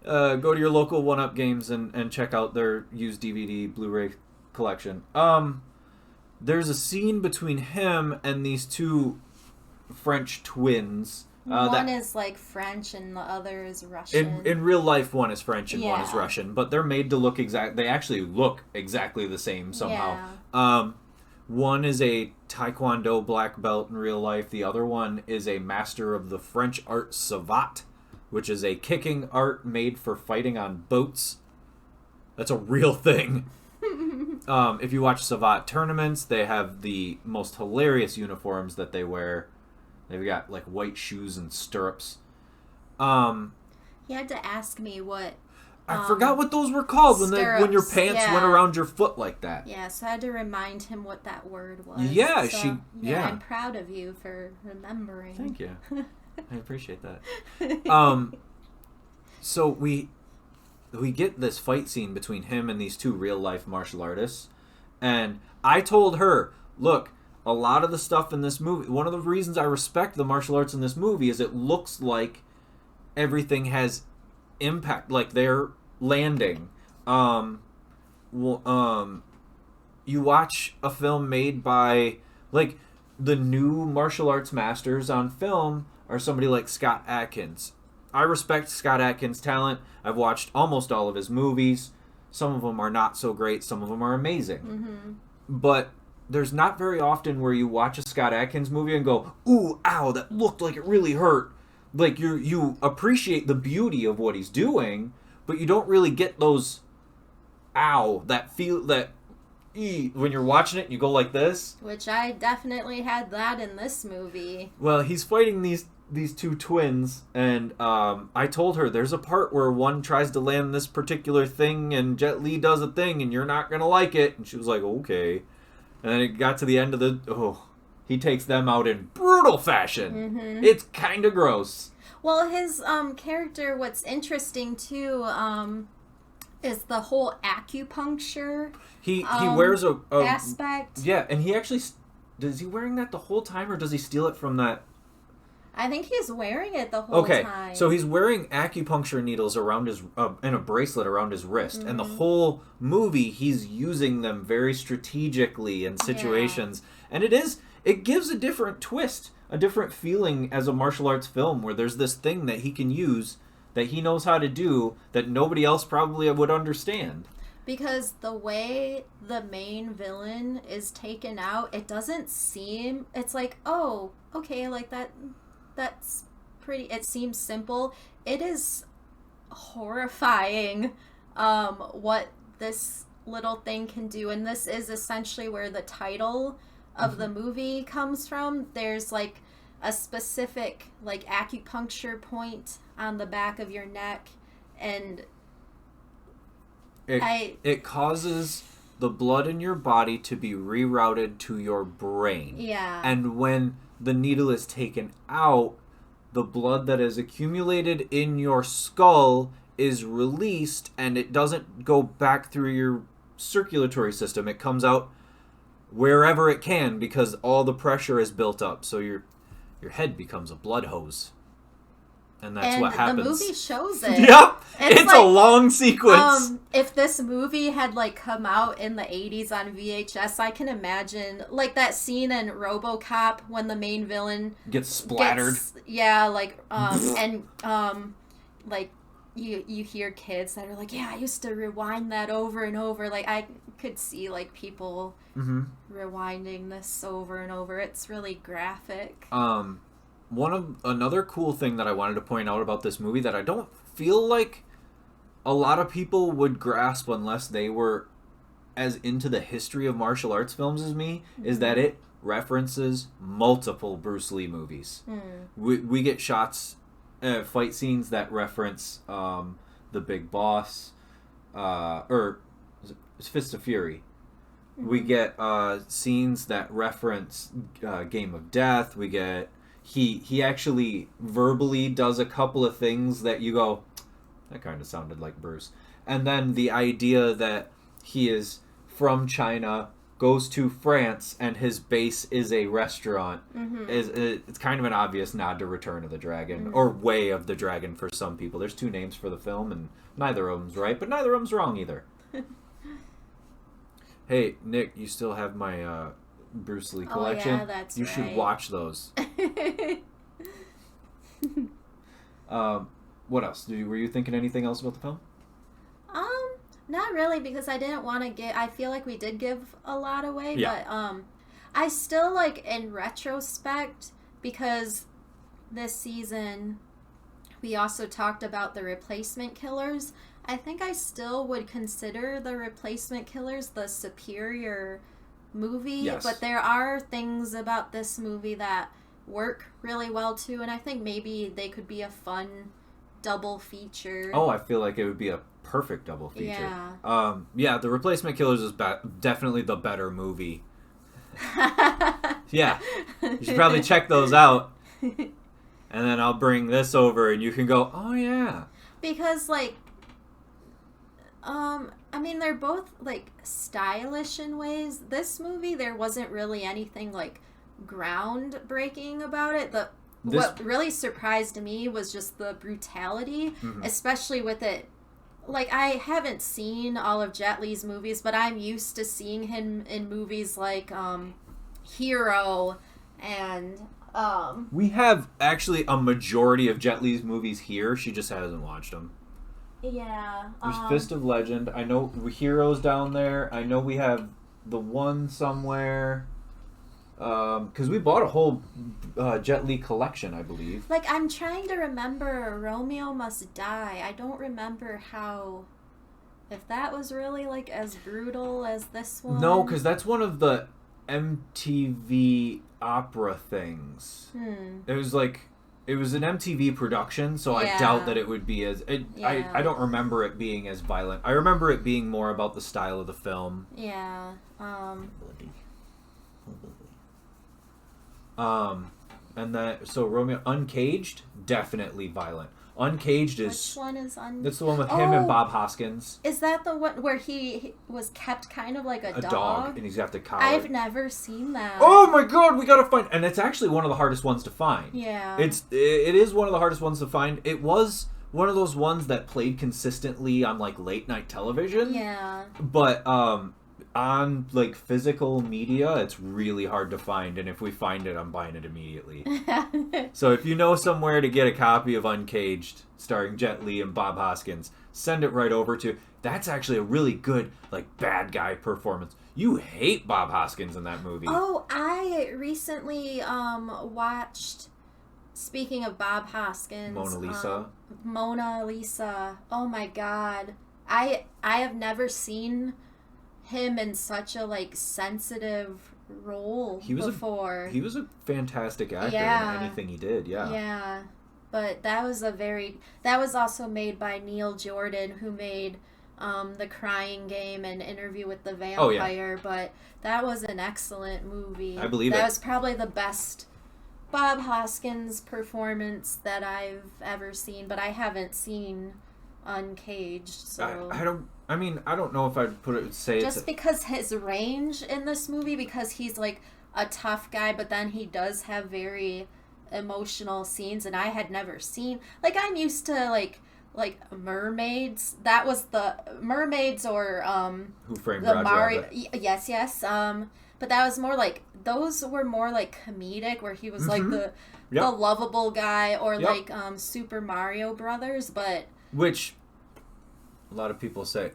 Go to your local 1UP Games and check out their used DVD Blu-ray collection. There's a scene between him and these two French twins. One is like French and the other is Russian. In real life, one is French and one is Russian, but they're made to look they actually look exactly the same somehow. Yeah. One is a Taekwondo black belt in real life. The other one is a master of the French art savate, which is a kicking art made for fighting on boats. That's a real thing. If you watch savate tournaments, they have the most hilarious uniforms that they wear. They've got, like, white shoes and stirrups. He had to ask me what... I forgot what those were called when your pants went around your foot like that. Yeah, so I had to remind him what that word was. Yeah, so, I'm proud of you for remembering. Thank you. I appreciate that. So we get this fight scene between him and these two real-life martial artists. And I told her, look, a lot of the stuff in this movie, one of the reasons I respect the martial arts in this movie is it looks like everything has impact, like they're landing. you watch a film made by, like, the new martial arts masters on film are somebody like Scott Adkins. I respect Scott Adkins' talent. I've watched almost all of his movies. Some of them are not so great. Some of them are amazing. Mm-hmm. But there's not very often where you watch a Scott Adkins movie and go, ooh, ow, that looked like it really hurt. Like, you appreciate the beauty of what he's doing, but you don't really get those, ow, when you're watching it, you go like this. Which I definitely had that in this movie. Well, he's fighting these two twins, and I told her there's a part where one tries to land this particular thing, and Jet Li does a thing, and you're not going to like it. And she was like, okay. And then it got to the end of he takes them out in brutal fashion. Mm-hmm. It's kind of gross. Well, his character, what's interesting, too, is the whole acupuncture He wears a aspect. Yeah, and he actually... Is he wearing that the whole time, or does he steal it from that... I think he's wearing it the whole time. Okay, so he's wearing acupuncture needles around his and a bracelet around his wrist, and the whole movie he's using them very strategically in situations, and it gives a different twist, a different feeling as a martial arts film where there's this thing that he can use that he knows how to do that nobody else probably would understand. Because the way the main villain is taken out, it doesn't seem... It's like, oh, okay, like that's pretty... It seems simple. It is horrifying what this little thing can do. And this is essentially where the title of the movie comes from. There's like a specific like acupuncture point on the back of your neck, and it causes the blood in your body to be rerouted to your brain. Yeah. And when the needle is taken out, the blood that is accumulated in your skull is released, and it doesn't go back through your circulatory system. It comes out wherever it can because all the pressure is built up. So your head becomes a blood hose. And that's what happens. The movie shows it. Yep. It's like, a long sequence. If this movie had like come out in the 80s on VHS, I can imagine like that scene in RoboCop when the main villain gets splattered. Like you hear kids that are like, yeah, I used to rewind that over and over. Like I could see like people rewinding this over and over. It's really graphic. Another cool thing that I wanted to point out about this movie that I don't feel like a lot of people would grasp unless they were as into the history of martial arts films as me is that it references multiple Bruce Lee movies. We get shots, fight scenes that reference The Big Boss, or Fist of Fury. We get scenes that reference Game of Death. We get he actually verbally does a couple of things that you go, that kind of sounded like Bruce. And then the idea that he is from China, goes to France, and his base is a restaurant it's kind of an obvious nod to Return of the Dragon, or Way of the Dragon for some people. There's two names for the film, and neither of them's right, but neither of them's wrong either. Hey, Nick, you still have my Bruce Lee collection? Oh, yeah, that's you right. should watch those. What else? Were you thinking anything else about the film? Not really, because I didn't want to get... I feel like we did give a lot away, but I still, like, in retrospect, because this season we also talked about the Replacement Killers, I think I still would consider the Replacement Killers the superior movie, but there are things about this movie that work really well, too, and I think maybe they could be a fun double feature. Oh, I feel like it would be a perfect double feature. Yeah. The Replacement Killers is definitely the better movie. Yeah. You should probably check those out. And then I'll bring this over and you can go, oh yeah. Because, like, I mean, they're both, like, stylish in ways. This movie, there wasn't really anything, like, groundbreaking about it. What really surprised me was just the brutality, especially with it like, I haven't seen all of Jet Li's movies, but I'm used to seeing him in movies like Hero and we have actually a majority of Jet Li's movies here. She just hasn't watched them. Yeah. There's Fist of Legend. I know Heroes down there. I know we have the one somewhere. Because we bought a whole Jet Li collection, I believe. Like, I'm trying to remember Romeo Must Die. I don't remember if that was really, like, as brutal as this one. No, because that's one of the MTV opera things. It was an MTV production, so I doubt that it would be as... I don't remember it being as violent. I remember it being more about the style of the film. Yeah. And that, so Romeo, Uncaged, definitely violent. Uncaged is... Which one is That's the one with him and Bob Hoskins. Is that the one where he was kept kind of like a dog? And he's got the collar. I've never seen that. Oh my god, we gotta find... And it's actually one of the hardest ones to find. Yeah. It is one of the hardest ones to find. It was one of those ones that played consistently on, like, late night television. Yeah. But, on, like, physical media, it's really hard to find, and if we find it, I'm buying it immediately. So if you know somewhere to get a copy of Uncaged, starring Jet Li and Bob Hoskins, send it right over to... That's actually a really good, like, bad guy performance. You hate Bob Hoskins in that movie. Oh, I recently watched... Speaking of Bob Hoskins... Mona Lisa. Oh my god. I have never seen him in such a, like, sensitive role before. He was a fantastic actor in anything he did, Yeah. But that was also made by Neil Jordan, who made The Crying Game and Interview with the Vampire. Oh, yeah. But that was an excellent movie. I believe that was probably the best Bob Hoskins performance that I've ever seen, but I haven't seen Uncaged, so... I don't know if I'd because his range in this movie, because he's, like, a tough guy, but then he does have very emotional scenes, and I had never seen... Like, I'm used to, like Mermaids. That was the... Mermaids or, Who Framed Roger Rabbit. Yes. But that was more, like... Those were more, like, comedic, where he was, like, the lovable guy, or, like, Super Mario Brothers, but... Which... A lot of people say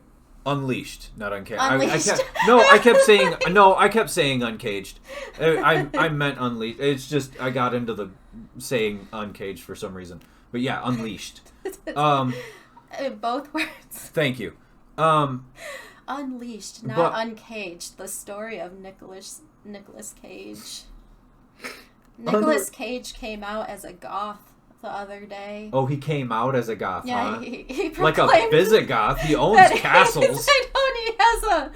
Unleashed, not Uncaged. Unleashed. I kept saying Uncaged. I meant Unleashed. It's just I got into the saying Uncaged for some reason. But yeah, Unleashed. Both words. Thank you. Unleashed, not Uncaged. The story of Nicolas Cage. Nicolas Cage came out as a goth the other day. Oh, he came out as a goth, yeah, huh? He like a Visigoth. He owns castles. He has a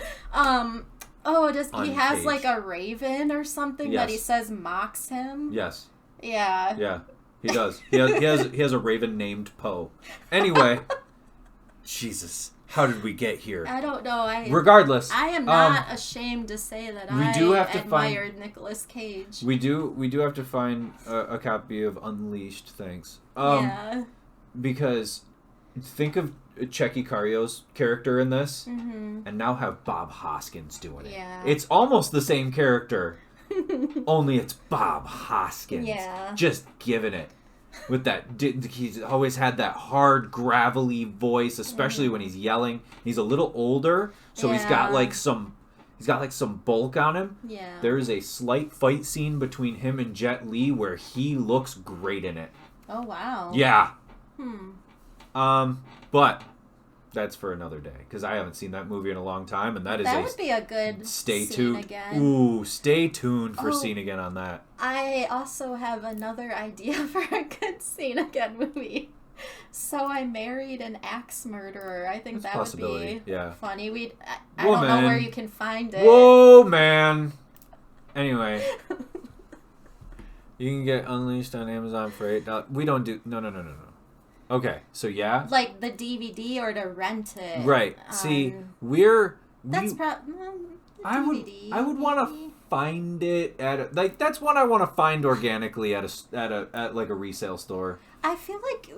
he has like a raven or something that he says mocks him. Yes. Yeah. Yeah, he does. He has a raven named Poe. Anyway, Jesus. How did we get here? I don't know. Regardless, I am not ashamed to say that I admired Nicolas Cage. We do have to find a copy of Unleashed. Thanks. Because think of Checky Cario's character in this, and now have Bob Hoskins doing it. Yeah. It's almost the same character, only it's Bob Hoskins. Yeah. Just giving it. With that, he's always had that hard, gravelly voice, especially when he's yelling. He's a little older, so he's got like some bulk on him. Yeah. There is a slight fight scene between him and Jet Li where he looks great in it. Oh wow. Yeah. But that's for another day because I haven't seen that movie in a long time, and that would be a good stay scene tuned again. Ooh, stay tuned for scene again on that. I also have another idea for a good scene again movie. So I Married an Axe Murderer. I think that would be funny. I don't know where you can find it. Whoa, man. Anyway. You can get Unleashed on Amazon for $8. We don't do... No. Okay, so yeah. Like the DVD or to rent it. Right. See, That's probably... I would want to find it at that's one I want to find organically at like a resale store. I feel like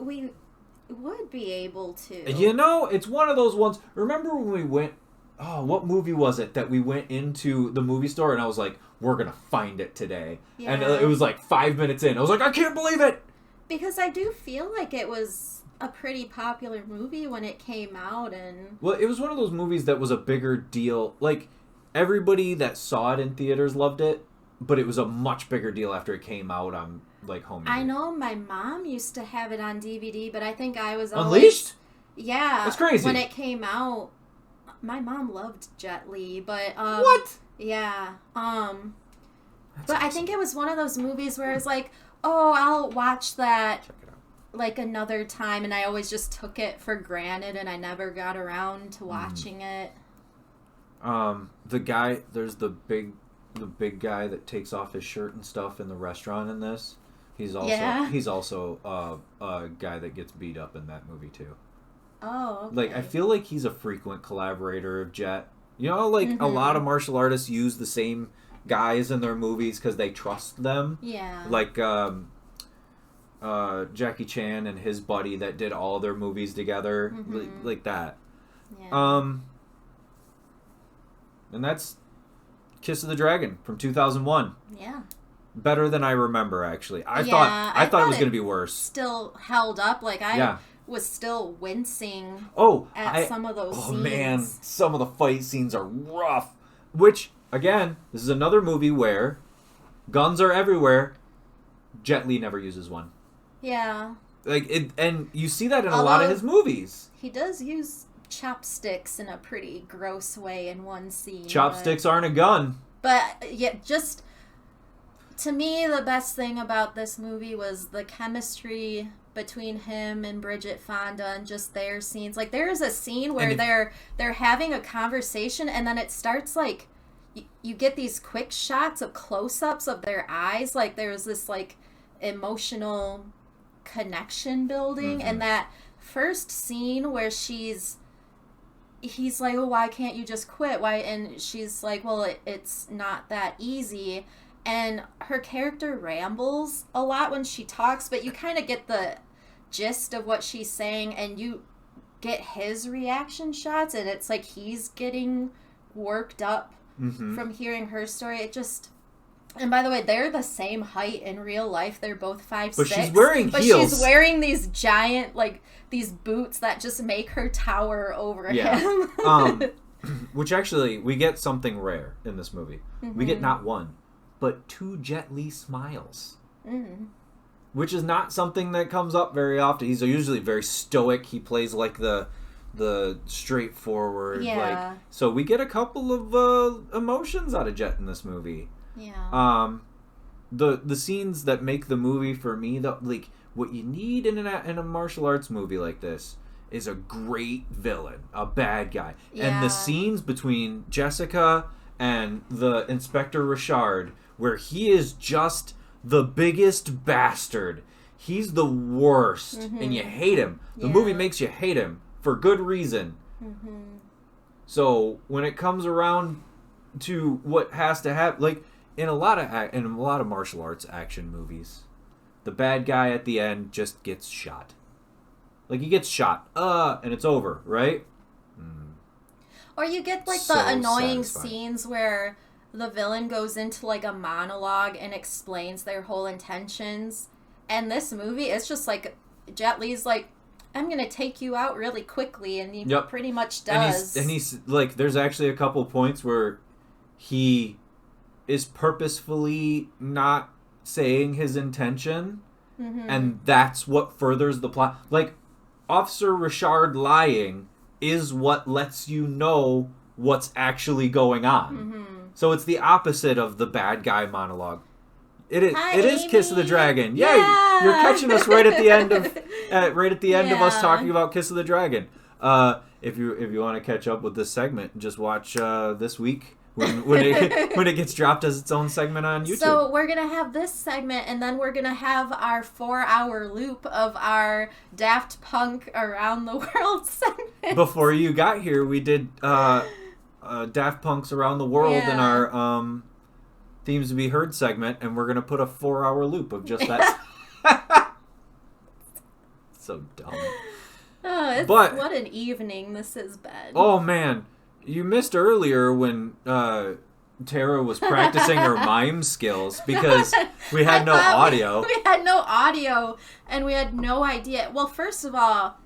would be able to. You know, it's one of those ones. Remember when we went... Oh, what movie was it that we went into the movie store and I was like, we're going to find it today. Yeah. And it was like 5 minutes in. I was like, I can't believe it! Because I do feel like it was a pretty popular movie when it came out. And well, it was one of those movies that was a bigger deal. Like, everybody that saw it in theaters loved it, but it was a much bigger deal after it came out on, like, home video. I know my mom used to have it on DVD, but I think I was always... Unleashed? Yeah. That's crazy. When it came out... My mom loved Jet Li, but what? Yeah. But awesome. I think it was one of those movies where it's like, oh, I'll watch that like another time, and I always just took it for granted, and I never got around to watching it. The guy, there's the big guy that takes off his shirt and stuff in the restaurant in this. He's also a guy that gets beat up in that movie too. Oh, okay. Like, I feel like he's a frequent collaborator of Jet. You know, like, a lot of martial artists use the same guys in their movies because they trust them. Yeah. Like, Jackie Chan and his buddy that did all their movies together. Like that. Yeah. And that's Kiss of the Dragon from 2001. Yeah. Better than I remember, actually. I thought it was going to be worse. Still held up. Like, was still wincing at some of those scenes. Oh, man. Some of the fight scenes are rough. Which, again, this is another movie where guns are everywhere. Jet Li never uses one. Yeah. Like, and you see that in a lot of his movies. He does use chopsticks in a pretty gross way in one scene. Chopsticks aren't a gun. But, yeah, just... To me, the best thing about this movie was the chemistry between him and Bridget Fonda and just their scenes. Like, there is a scene where they're having a conversation, and then it starts, like, you get these quick shots of close-ups of their eyes. Like, there's this, like, emotional connection building. And that first scene where he's like, oh, why can't you just quit? Why? And she's like, well, it's not that easy. And her character rambles a lot when she talks, but you kind of get the gist of what she's saying, and you get his reaction shots, and it's like he's getting worked up from hearing her story. It just... And by the way, they're the same height in real life. They're both 5'6". But she's wearing heels. But she's wearing these giant, like, these boots that just make her tower over him. Which actually, we get something rare in this movie. We get not one, but 2 Jet Li smiles. Which is not something that comes up very often. He's usually very stoic. He plays like the straightforward. Yeah. Like, so we get a couple of emotions out of Jet in this movie. Yeah. The scenes that make the movie for me, like, what you need in a martial arts movie like this is a great villain, a bad guy. Yeah. And the scenes between Jessica and the Inspector Richard, where he is just the biggest bastard. He's the worst, and you hate him. The movie makes you hate him for good reason. So when it comes around to what has to happen, like in a lot of martial arts action movies, the bad guy at the end just gets shot. Like, he gets shot, and it's over, right? Or you get, like, the annoying scenes where the villain goes into, like, a monologue and explains their whole intentions. And this movie, it's just, like, Jet Li's like, I'm going to take you out really quickly, and he pretty much does. And he's, like, there's actually a couple points where he is purposefully not saying his intention, and that's what furthers the plot. Like, Officer Richard lying is what lets you know what's actually going on. So it's the opposite of the bad guy monologue. It is Kiss of the Dragon. Yeah, you're catching us right at the end of us talking about Kiss of the Dragon. If you want to catch up with this segment, just watch this week when it gets dropped as its own segment on YouTube. So we're gonna have this segment, and then we're gonna have our 4-hour loop of our Daft Punk Around the World segment. Before you got here, we did Daft Punk's Around the World in our Themes to Be Heard segment, and we're gonna put a 4-hour loop of just that. So dumb. What an evening this has been. Oh, man. You missed earlier when Tara was practicing her mime skills because we had no audio. We had no audio, and we had no idea. Well, first of all,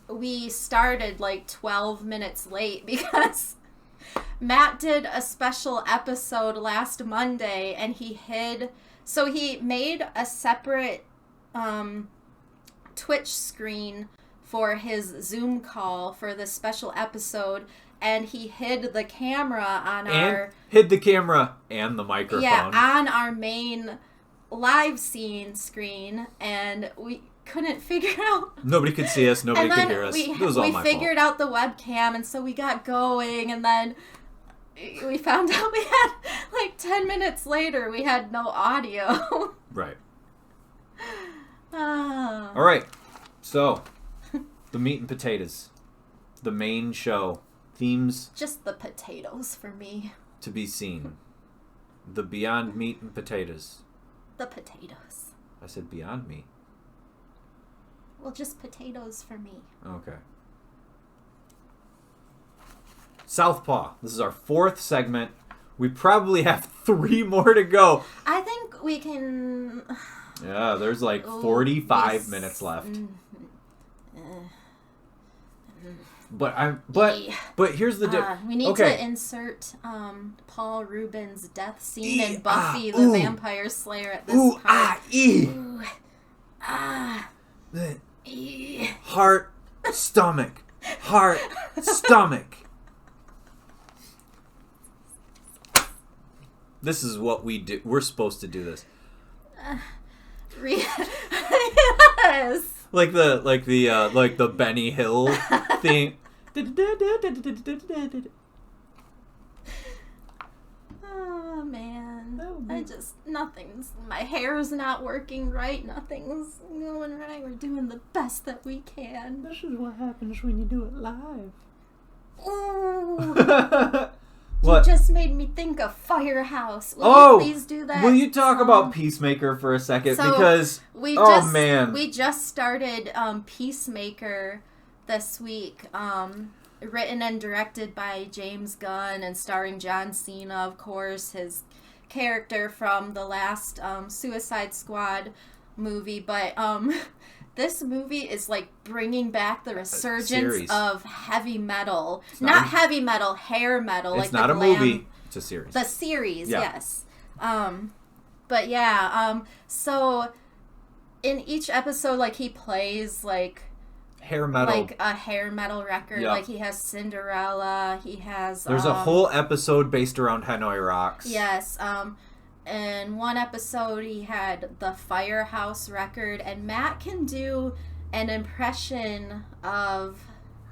we started like 12 minutes late because Matt did a special episode last Monday, and he made a separate Twitch screen for his Zoom call for this special episode, and he hid the camera hid the camera and the microphone. Yeah, on our main live scene screen, and we couldn't figure out. Nobody could see us. Nobody could hear us. It was all my fault. We figured out the webcam, and so we got going, and then we found out we had, like, 10 minutes later, we had no audio. Right. All right. So, the meat and potatoes. The main show. Themes. Just the potatoes for me. To be seen. The Beyond Meat and Potatoes. The potatoes. I said Beyond Meat. Well, just potatoes for me. Okay. Southpaw. This is our 4th segment. We probably have 3 more to go. I think we can... Yeah, there's like 45 minutes left. But here's the we need to insert Paul Rubens' death scene in Buffy the Vampire Slayer at this part. Heart, stomach. Heart, stomach. This is what we do. We're supposed to do this. Yes. Like the Benny Hill thing. Oh man. My hair's not working right. Nothing's going right. We're doing the best that we can. This is what happens when you do it live. Ooh. What? You just made me think of Firehouse. Will you please do that? Will you talk about Peacemaker for a second? So because, we just started Peacemaker this week. Written and directed by James Gunn and starring John Cena, of course, his character from the last Suicide Squad movie. But this movie is like bringing back the resurgence of heavy metal. Not heavy metal, hair metal. It's like not a movie, it's a series. The series, yes. But yeah, so in each episode, like, he plays like hair metal, like a hair metal record. Yep. Like, he has Cinderella, he has there's a whole episode based around Hanoi Rocks. Yes. In one episode he had the Firehouse record, and Matt can do an impression of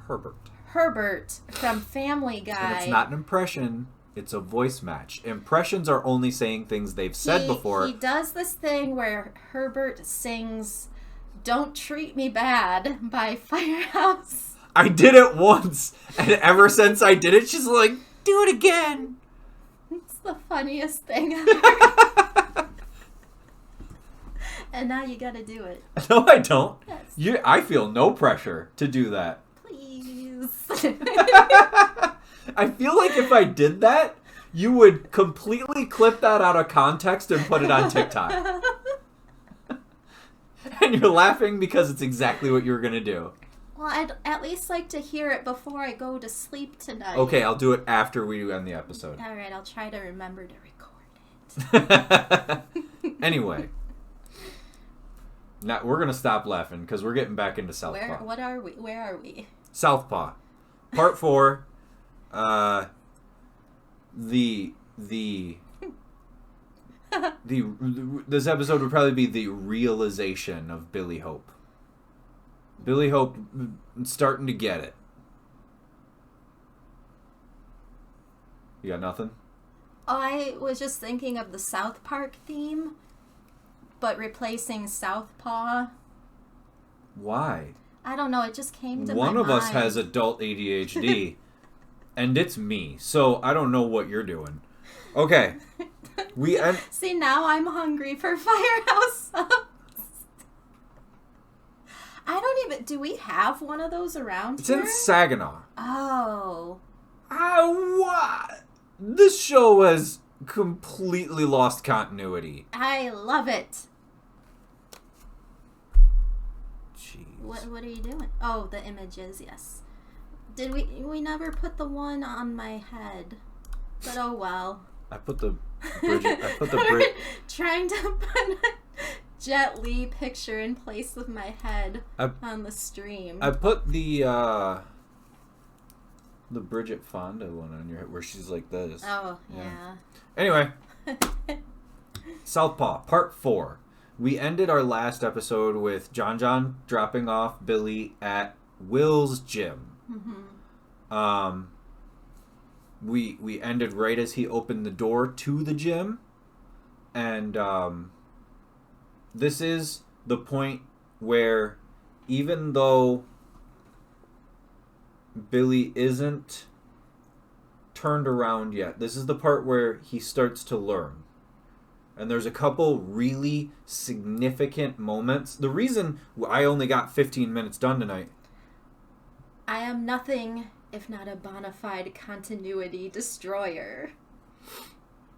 Herbert from Family Guy. And it's not an impression, it's a voice match. Impressions are only saying things they've said before. He does this thing where Herbert sings "Don't Treat Me Bad" by Firehouse. I did it once, and ever since I did it, she's like, do it again. It's the funniest thing ever. And now you gotta do it. No, I don't. Yes. I feel no pressure to do that. Please. I feel like if I did that, you would completely clip that out of context and put it on TikTok. And you're laughing because it's exactly what you were going to do. Well, I'd at least like to hear it before I go to sleep tonight. Okay, I'll do it after we end the episode. All right, I'll try to remember to record it. Anyway. Now, we're going to stop laughing because we're getting back into Southpaw. Where are we? Southpaw. Part 4. This episode would probably be the realization of Billy Hope. Billy Hope starting to get it. You got nothing? I was just thinking of the South Park theme, but replacing Southpaw. Why? I don't know, it just came to my mind. One of us has adult ADHD, and it's me, so I don't know what you're doing. Okay. See, now I'm hungry for Firehouse subs. I don't even... Do we have one of those around It's here? in Saginaw. Oh. What? This show has completely lost continuity. I love it. Jeez. What are you doing? Oh, the images, yes. Did we never put the one on my head. But oh well. I put the Bridget. Trying to put a Jet Li picture in place of my head on the stream. I put the Bridget Fonda one on your head where she's like this. Oh, yeah. Anyway. Southpaw, Part 4. We ended our last episode with John dropping off Billy at Will's gym. Mm-hmm. We ended right as he opened the door to the gym. And this is the point where even though Billy isn't turned around yet, this is the part where he starts to learn. And there's a couple really significant moments. The reason I only got 15 minutes done tonight. I am nothing if not a bona fide continuity destroyer.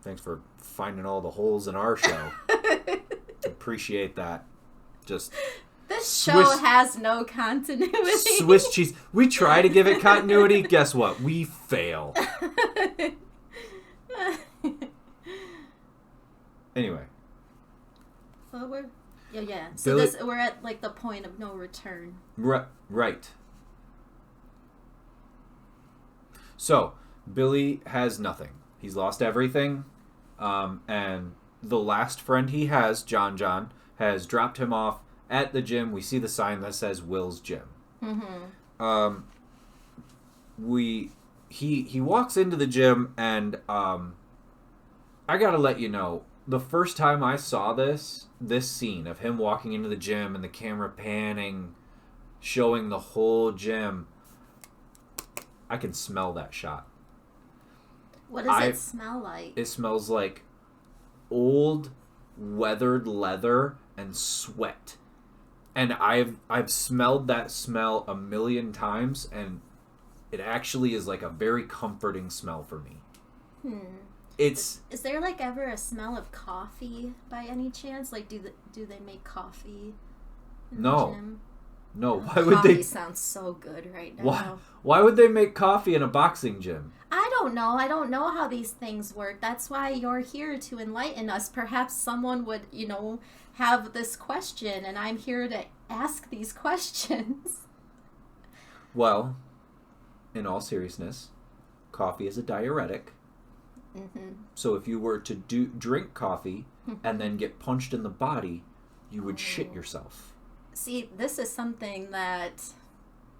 Thanks for finding all the holes in our show. Appreciate that. Just this show has no continuity. Swiss cheese. We try to give it continuity. Guess what? We fail. Anyway. Well, yeah. So Billy, we're at like the point of no return. Right. So Billy has nothing. He's lost everything, and the last friend he has, John, has dropped him off at the gym. We see the sign that says Will's Gym. Mm-hmm. He walks into the gym, and I gotta let you know, the first time I saw this scene of him walking into the gym and the camera panning, showing the whole gym, I can smell that shot. What does it smell like? It smells like old, weathered leather and sweat. And I've smelled that smell a million times, and it actually is like a very comforting smell for me. Is there like ever a smell of coffee by any chance? Like, do they make coffee in the gym? No. Why would they? Coffee sounds so good right now. Why would they make coffee in a boxing gym? I don't know. I don't know how these things work. That's why you're here to enlighten us. Perhaps someone would, have this question, and I'm here to ask these questions. Well, in all seriousness, coffee is a diuretic. Mm-hmm. So if you were to drink coffee and then get punched in the body, you would shit yourself. See, this is something that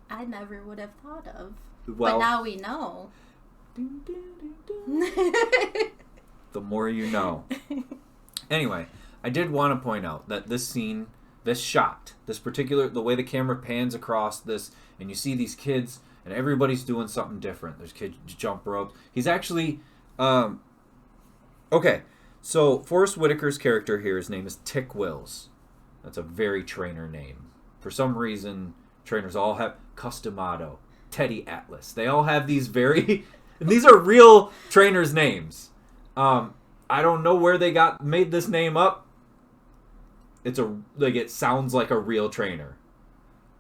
I never would have thought of. Well, but now we know. The more you know. Anyway, I did want to point out that this scene, this shot, the way the camera pans across this, and you see these kids, and everybody's doing something different. There's kids jump ropes. He's actually... okay, so Forrest Whitaker's character here, his name is Tick Wills. That's a very trainer name. For some reason, trainers all have Customado, Teddy Atlas. They all have these very... these are real trainers' names. I don't know where they made this name up. It sounds like a real trainer.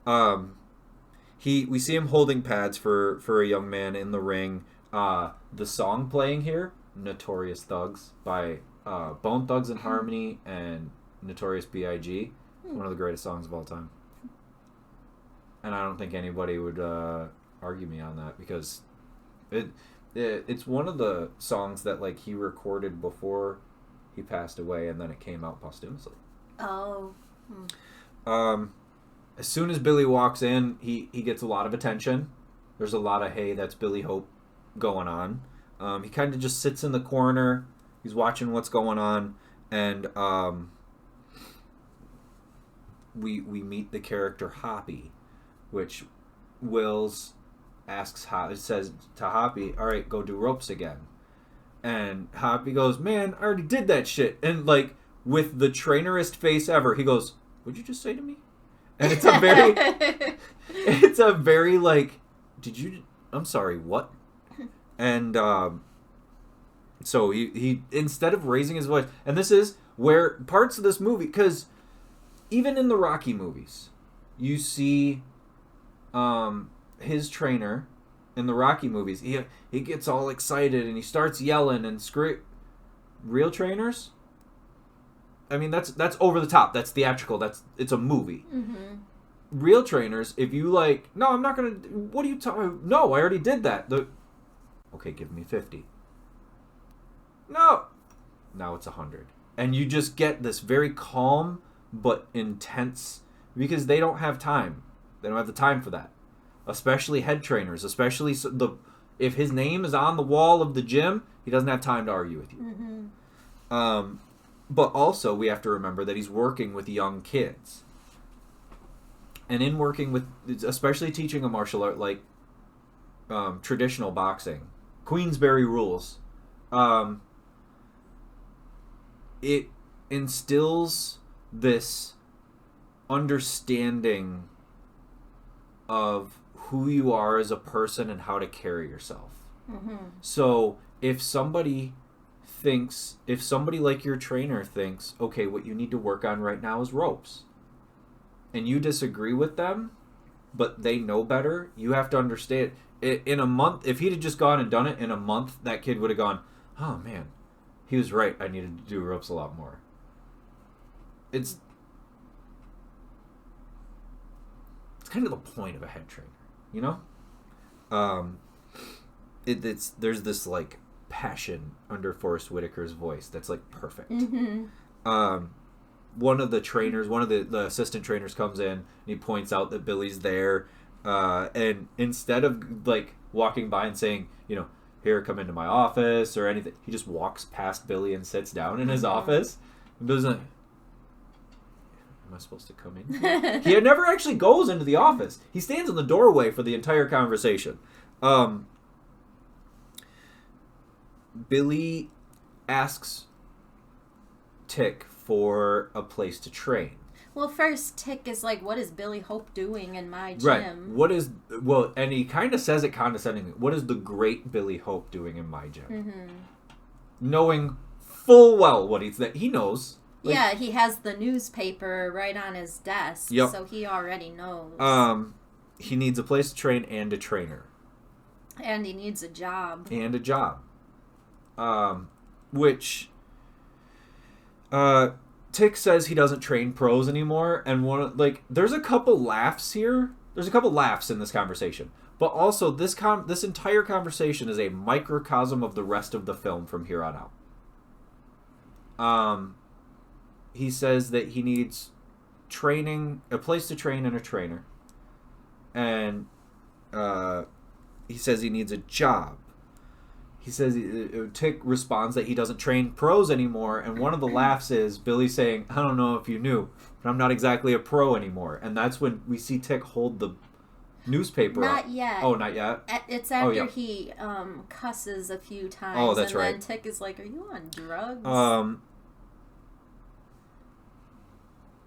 We see him holding pads for a young man in the ring. The song playing here, Notorious Thugs by Bone Thugs and Harmony and Notorious B.I.G. One of the greatest songs of all time. And I don't think anybody would argue me on that, because it's one of the songs that he recorded before he passed away, and then it came out posthumously. Oh. As soon as Billy walks in, he gets a lot of attention. There's a lot of, hey, that's Billy Hope going on. He kind of just sits in the corner. He's watching what's going on, and we meet the character Hoppy, which Wills says to Hoppy, all right, go do ropes again. And Hoppy goes, man, I already did that shit. And with the trainerest face ever, he goes, what'd you just say to me? And it's a very, it's a very like, I'm sorry, what? And so he instead of raising his voice, and this is where parts of this movie, because even in the Rocky movies, you see his trainer in the Rocky movies, he gets all excited and he starts yelling and scream. Real trainers? I mean, that's over the top. That's theatrical. It's a movie. Mm-hmm. Real trainers, if you like, no, I'm not gonna. What are you talking? No, I already did that. Okay, give me 50. No, now it's 100, and you just get this very calm but intense, because they don't have time. They don't have the time for that. Especially head trainers, especially if his name is on the wall of the gym, he doesn't have time to argue with you. Mm-hmm. But also, we have to remember that he's working with young kids. And in working with, especially teaching a martial art like traditional boxing, Queensberry rules, it instills this understanding of who you are as a person and how to carry yourself. Mm-hmm. So if somebody like your trainer thinks, okay, what you need to work on right now is ropes, and you disagree with them, but they know better, you have to understand, in a month, if he'd have just gone and done it in a month, that kid would have gone, oh man, he was right, I needed to do ropes a lot more. It's kind of the point of a head trainer, you know? There's this like passion under Forrest Whitaker's voice that's like perfect. Mm-hmm. One of the assistant trainers comes in and he points out that Billy's there, and instead of like walking by and saying, here, come into my office or anything, he just walks past Billy and sits down in his office. And Billy's like, am I supposed to come in? He never actually goes into the office. He stands in the doorway for the entire conversation. Billy asks Tick for a place to train. Well, first Tick is like, what is Billy Hope doing in my gym? Right. And he kind of says it condescendingly. What is the great Billy Hope doing in my gym? Mm-hmm. Knowing full well he knows. Like, yeah, he has the newspaper right on his desk, yep. So he already knows. He needs a place to train and a trainer. And he needs a job. Which Tick says he doesn't train pros anymore, and there's a couple laughs here. There's a couple laughs in this conversation, but also this entire conversation is a microcosm of the rest of the film from here on out. He says that he needs training, a place to train, and a trainer, and he says he needs a job. He says, Tick responds that he doesn't train pros anymore, and one of the laughs is Billy saying, I don't know if you knew, but I'm not exactly a pro anymore. And that's when we see Tick hold the newspaper up. Not yet. Oh, not yet? It's after he cusses a few times. Oh, that's right. And then Tick is like, are you on drugs?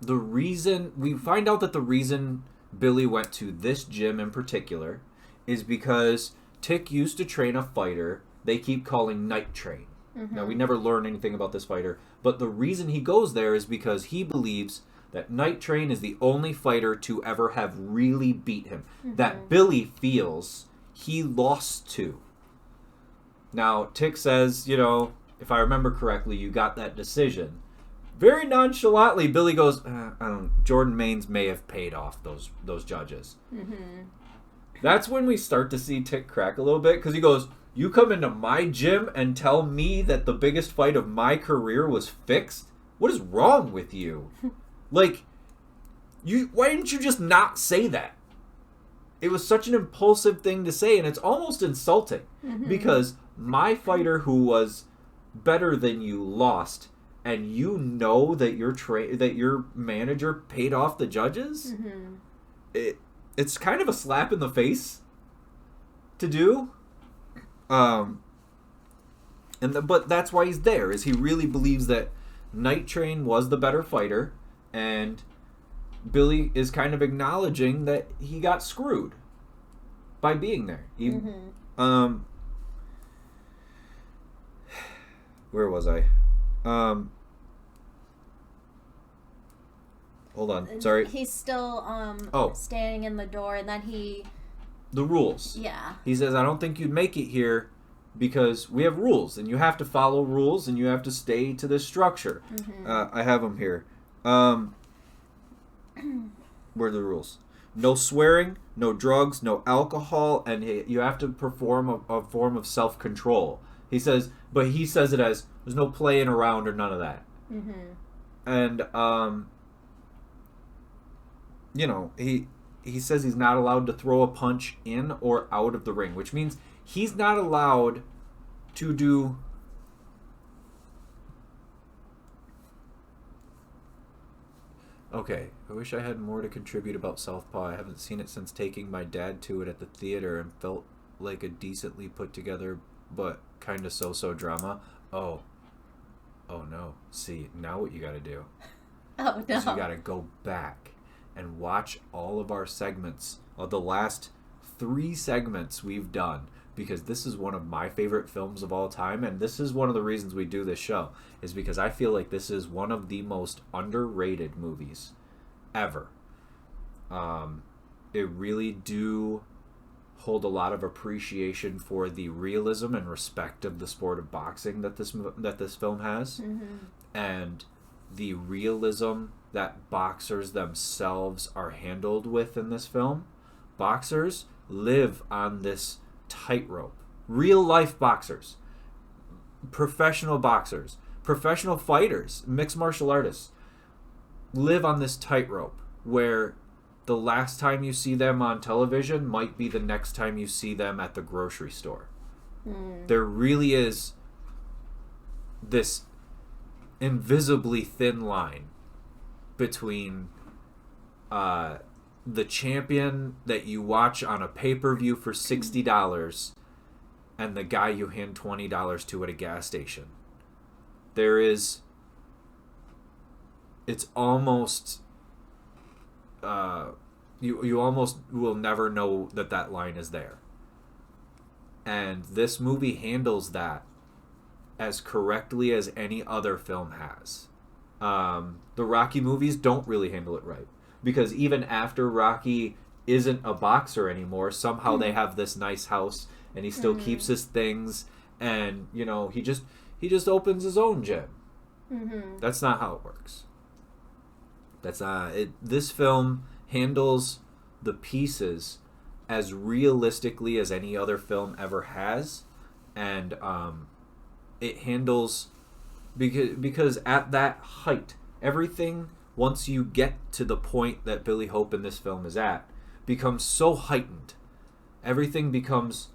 We find out that the reason Billy went to this gym in particular is because Tick used to train a fighter they keep calling Night Train. Mm-hmm. Now, we never learn anything about this fighter, but the reason he goes there is because he believes that Night Train is the only fighter to ever have really beat him. Mm-hmm. That Billy feels he lost to. Now, Tick says, if I remember correctly, you got that decision. Very nonchalantly, Billy goes, Jordan Maines may have paid off those judges. Mm-hmm. That's when we start to see Tick crack a little bit, because he goes, you come into my gym and tell me that the biggest fight of my career was fixed? What is wrong with you? Why didn't you just not say that? It was such an impulsive thing to say, and it's almost insulting, because my fighter who was better than you lost, and you know that your manager paid off the judges? Mm-hmm. It's kind of a slap in the face to do. But that's why he's there, is he really believes that Night Train was the better fighter, and Billy is kind of acknowledging that he got screwed by being there. Where was I? Hold on. Sorry. He's still standing in the door, and then the rules. Yeah. He says, I don't think you'd make it here because we have rules, and you have to follow rules, and you have to stay to this structure. I have them here. Where are the rules? No swearing, no drugs, no alcohol, and you have to perform a form of self-control. He says it as, there's no playing around or none of that. And, he says he's not allowed to throw a punch in or out of the ring, which means he's not allowed to do... Okay, I wish I had more to contribute about Southpaw. I haven't seen it since taking my dad to it at the theater and felt like a decently put together but kind of so-so drama. Oh no. See, now what you gotta do is you gotta go back and watch all of our segments, the last 3 segments we've done, because this is one of my favorite films of all time, and this is one of the reasons we do this show, is because I feel like this is one of the most underrated movies ever. It really do hold a lot of appreciation for the realism and respect of the sport of boxing that this film has, and the realism that boxers themselves are handled with in this film. Boxers live on this tightrope. Real life boxers, professional fighters, mixed martial artists live on this tightrope where the last time you see them on television might be the next time you see them at the grocery store. There really is this invisibly thin line between the champion that you watch on a pay-per-view for $60 and the guy you hand $20 to at a gas station. It's almost you almost will never know that line is there. And this movie handles that as correctly as any other film has. The Rocky movies don't really handle it right, because even after Rocky isn't a boxer anymore, somehow they have this nice house and he still keeps his things, and he just opens his own gym. That's not how it works. That's not it. This film handles the pieces as realistically as any other film ever has, and it handles because at that height, everything, once you get to the point that Billy Hope in this film is at, becomes so heightened. Everything becomes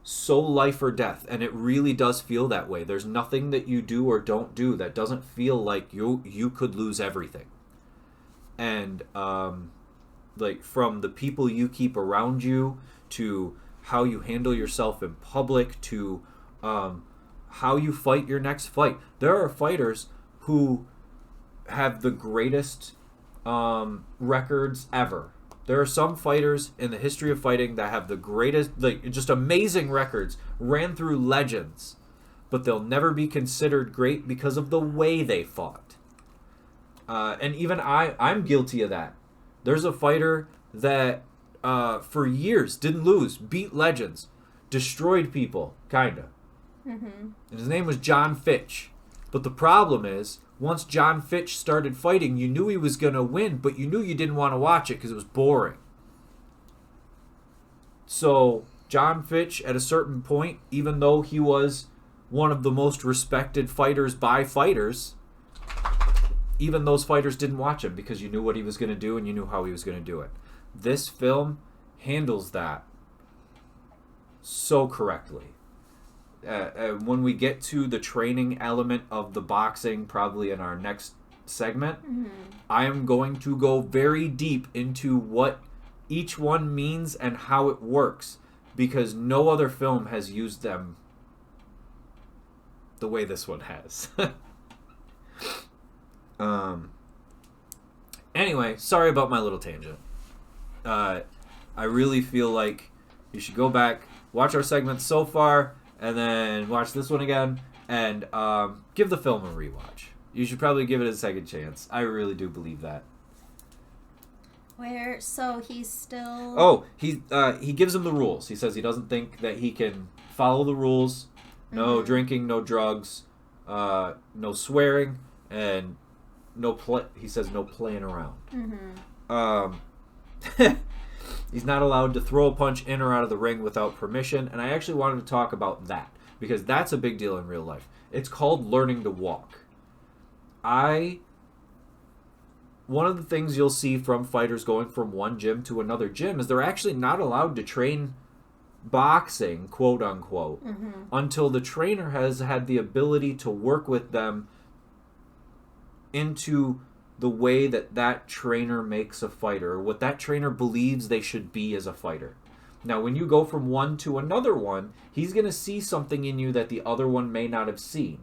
so life or death, and it really does feel that way. There's nothing that you do or don't do that doesn't feel like you could lose everything. And like, from the people you keep around you, to how you handle yourself in public, to how you fight your next fight. There are fighters who have the greatest records ever. There are some fighters in the history of fighting that have the greatest, like, just amazing records, ran through legends, but they'll never be considered great because of the way they fought. And even I'm guilty of that. There's a fighter that for years didn't lose, beat legends, destroyed people, kinda. And his name was John Fitch. But the problem is, once John Fitch started fighting, you knew he was going to win, but you knew you didn't want to watch it because it was boring. So John Fitch, at a certain point, even though he was one of the most respected fighters by fighters, even those fighters didn't watch him because you knew what he was going to do and you knew how he was going to do it. This film handles that so correctly. When we get to the training element of the boxing, probably in our next segment, I am going to go very deep into what each one means and how it works, because no other film has used them the way this one has. Anyway, sorry about my little tangent. I really feel like you should go back, watch our segments so far, and then watch this one again, and give the film a rewatch. You should probably give it a second chance. I really do believe that. So he's still... Oh, he gives him the rules. He says he doesn't think that he can follow the rules. No drinking, no drugs, no swearing, and he says no playing around. He's not allowed to throw a punch in or out of the ring without permission, and I actually wanted to talk about that, because that's a big deal in real life. It's called learning to walk. One of the things you'll see from fighters going from one gym to another gym is they're actually not allowed to train boxing, quote unquote, until the trainer has had the ability to work with them into the way that trainer makes a fighter, or what that trainer believes they should be as a fighter. Now, when you go from one to another one, he's going to see something in you that the other one may not have seen.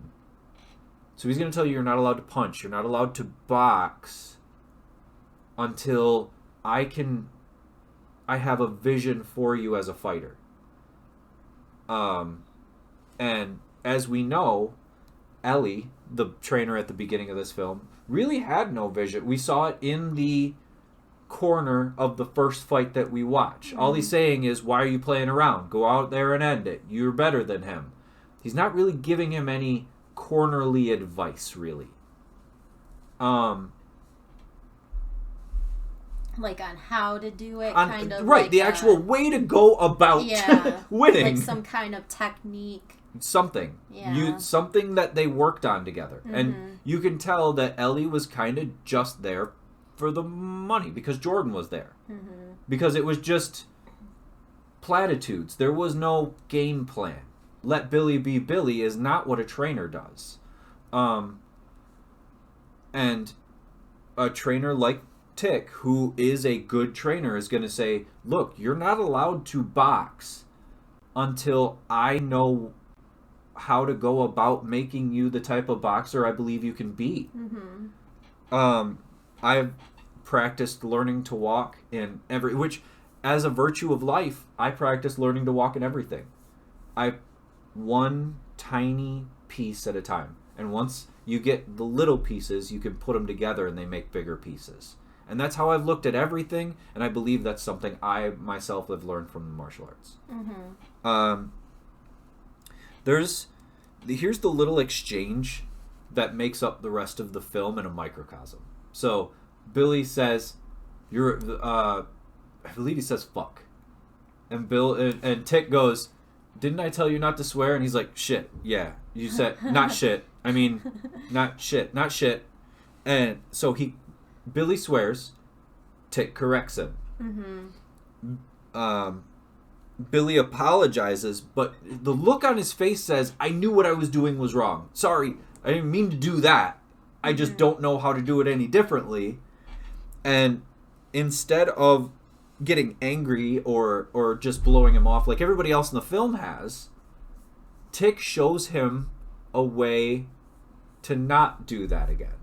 So he's going to tell you you're not allowed to punch, you're not allowed to box until I have a vision for you as a fighter. And as we know, Ellie, the trainer at the beginning of this film, really had no vision. We saw it in the corner of the first fight that we watch. All he's saying is, why are you playing around? Go out there and end it. You're better than him. He's not really giving him any cornerly advice, really. Like on how to do it, right, like the actual way to go about winning. Like some kind of technique. Something. Something that they worked on together. And you can tell that Ellie was kind of just there for the money, because Jordan was there. Because it was just platitudes. There was no game plan. Let Billy be Billy is not what a trainer does. And a trainer like Tick, who is a good trainer, is going to say, look, you're not allowed to box until I know how to go about making you the type of boxer I believe you can be. I've practiced learning to walk in which, as a virtue of life, I practice learning to walk in everything. One tiny piece at a time. And once you get the little pieces, you can put them together and they make bigger pieces. And that's how I've looked at everything, and I believe that's something I myself have learned from the martial arts. Here's the little exchange that makes up the rest of the film in a microcosm. So Billy says, I believe he says fuck. And and Tick goes, didn't I tell you not to swear? And he's like, shit, yeah. You said, not shit. I mean, not shit. And so Billy swears, Tick corrects him. Billy apologizes, but the look on his face says, I knew what I was doing was wrong. Sorry, I didn't mean to do that. I just don't know how to do it any differently. And instead of getting angry or just blowing him off like everybody else in the film has, Tick shows him a way to not do that again.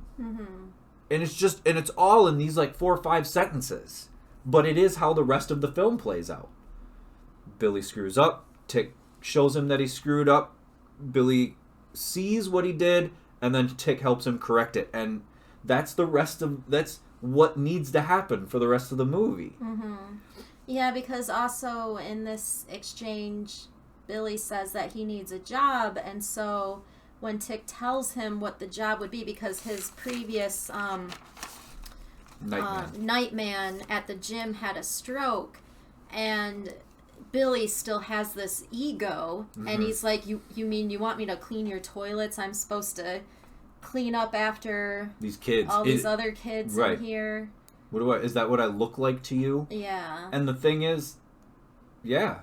And it's all in these like 4 or 5 sentences, but it is how the rest of the film plays out. Billy screws up, Tick shows him that he screwed up, Billy sees what he did, and then Tick helps him correct it. And that's what needs to happen for the rest of the movie. Yeah, because also in this exchange, Billy says that he needs a job, and so when Tick tells him what the job would be, because his previous Nightman at the gym had a stroke, and Billy still has this ego, and he's like, you mean you want me to clean your toilets? I'm supposed to clean up after these kids, all these other kids in here. Is that what I look like to you? Yeah. And the thing is, yeah.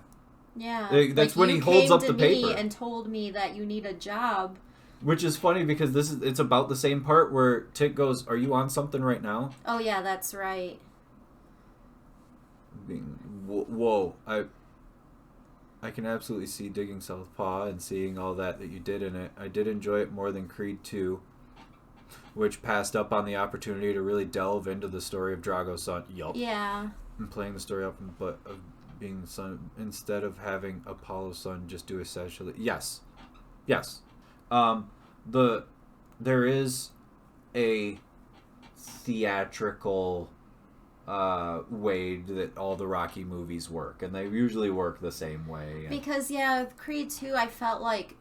Yeah. That's when he holds up the paper. You came to me and told me that you need a job. Which is funny because it's about the same part where Tick goes, are you on something right now? Oh, yeah, that's right. Whoa. I can absolutely see digging Southpaw and seeing all that you did in it. I did enjoy it more than Creed 2. which passed up on the opportunity to really delve into the story of Drago's son. Yup. Yeah. And playing the story up, but being the son, instead of having Apollo's son just do essentially. Yes. There is a theatrical way that all the Rocky movies work, and they usually work the same way. Because Creed 2, I felt like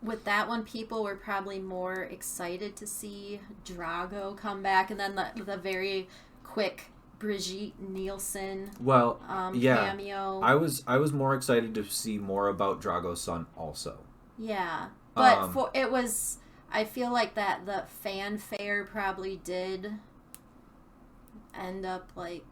with that one, people were probably more excited to see Drago come back, and then the very quick Brigitte Nielsen cameo. I was more excited to see more about Drago's son also. Yeah, but I feel like that the fanfare probably did end up like.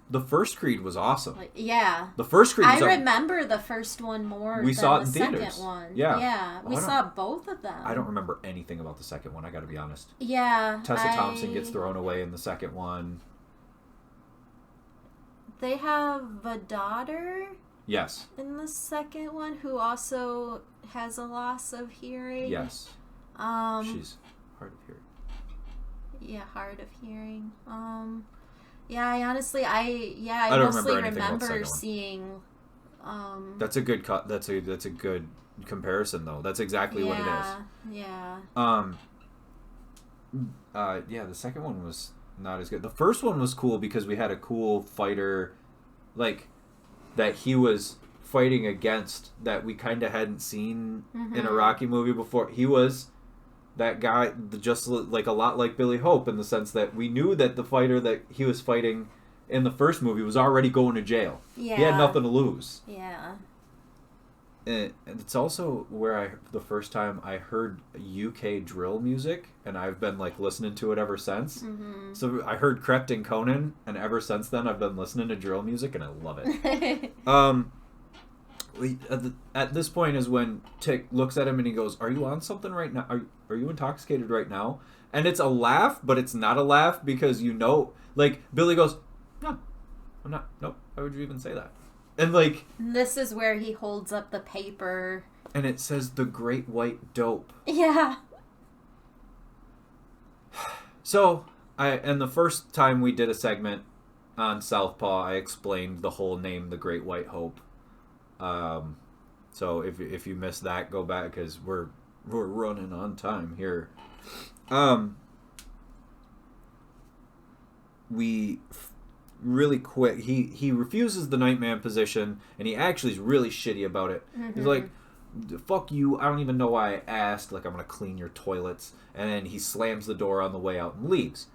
The first Creed was awesome. The first Creed. I remember the first one more. We saw it in theaters. Second one. Yeah. We saw both of them. I don't remember anything about the second one. I got to be honest. Yeah. Tessa Thompson gets thrown away in the second one. They have a daughter. Yes. In the second one, who also has a loss of hearing. Yes. She's hard of hearing. Yeah, hard of hearing. Yeah, I honestly, I mostly remember seeing. That's a good cut. That's a good comparison, though. That's exactly what it is. Yeah. The second one was not as good. The first one was cool because we had a cool fighter, like that he was fighting against that we kind of hadn't seen in a Rocky movie before. He was that guy, just like a lot like Billy Hope, in the sense that we knew that the fighter that he was fighting in the first movie was already going to jail. Yeah. He had nothing to lose. Yeah. And it's also where the first time I heard UK drill music, and I've been like listening to it ever since. Mm-hmm. So I heard Crept and Conan, and ever since then I've been listening to drill music, and I love it. At this point is when Tick looks at him and he goes, "Are you on something right now? Are you intoxicated right now?" And it's a laugh, but it's not a laugh because like Billy goes, "No, I'm not. Nope. Why would you even say that?" And like, this is where he holds up the paper, and it says "The Great White Dope." Yeah. So and the first time we did a segment on Southpaw, I explained the whole name, The Great White Hope. So if you missed that, go back because we're running on time here. We really quick. He refuses the Nightman position, and he actually is really shitty about it. Mm-hmm. He's like, "Fuck you! I don't even know why I asked. Like, I'm gonna clean your toilets." And then he slams the door on the way out and leaves.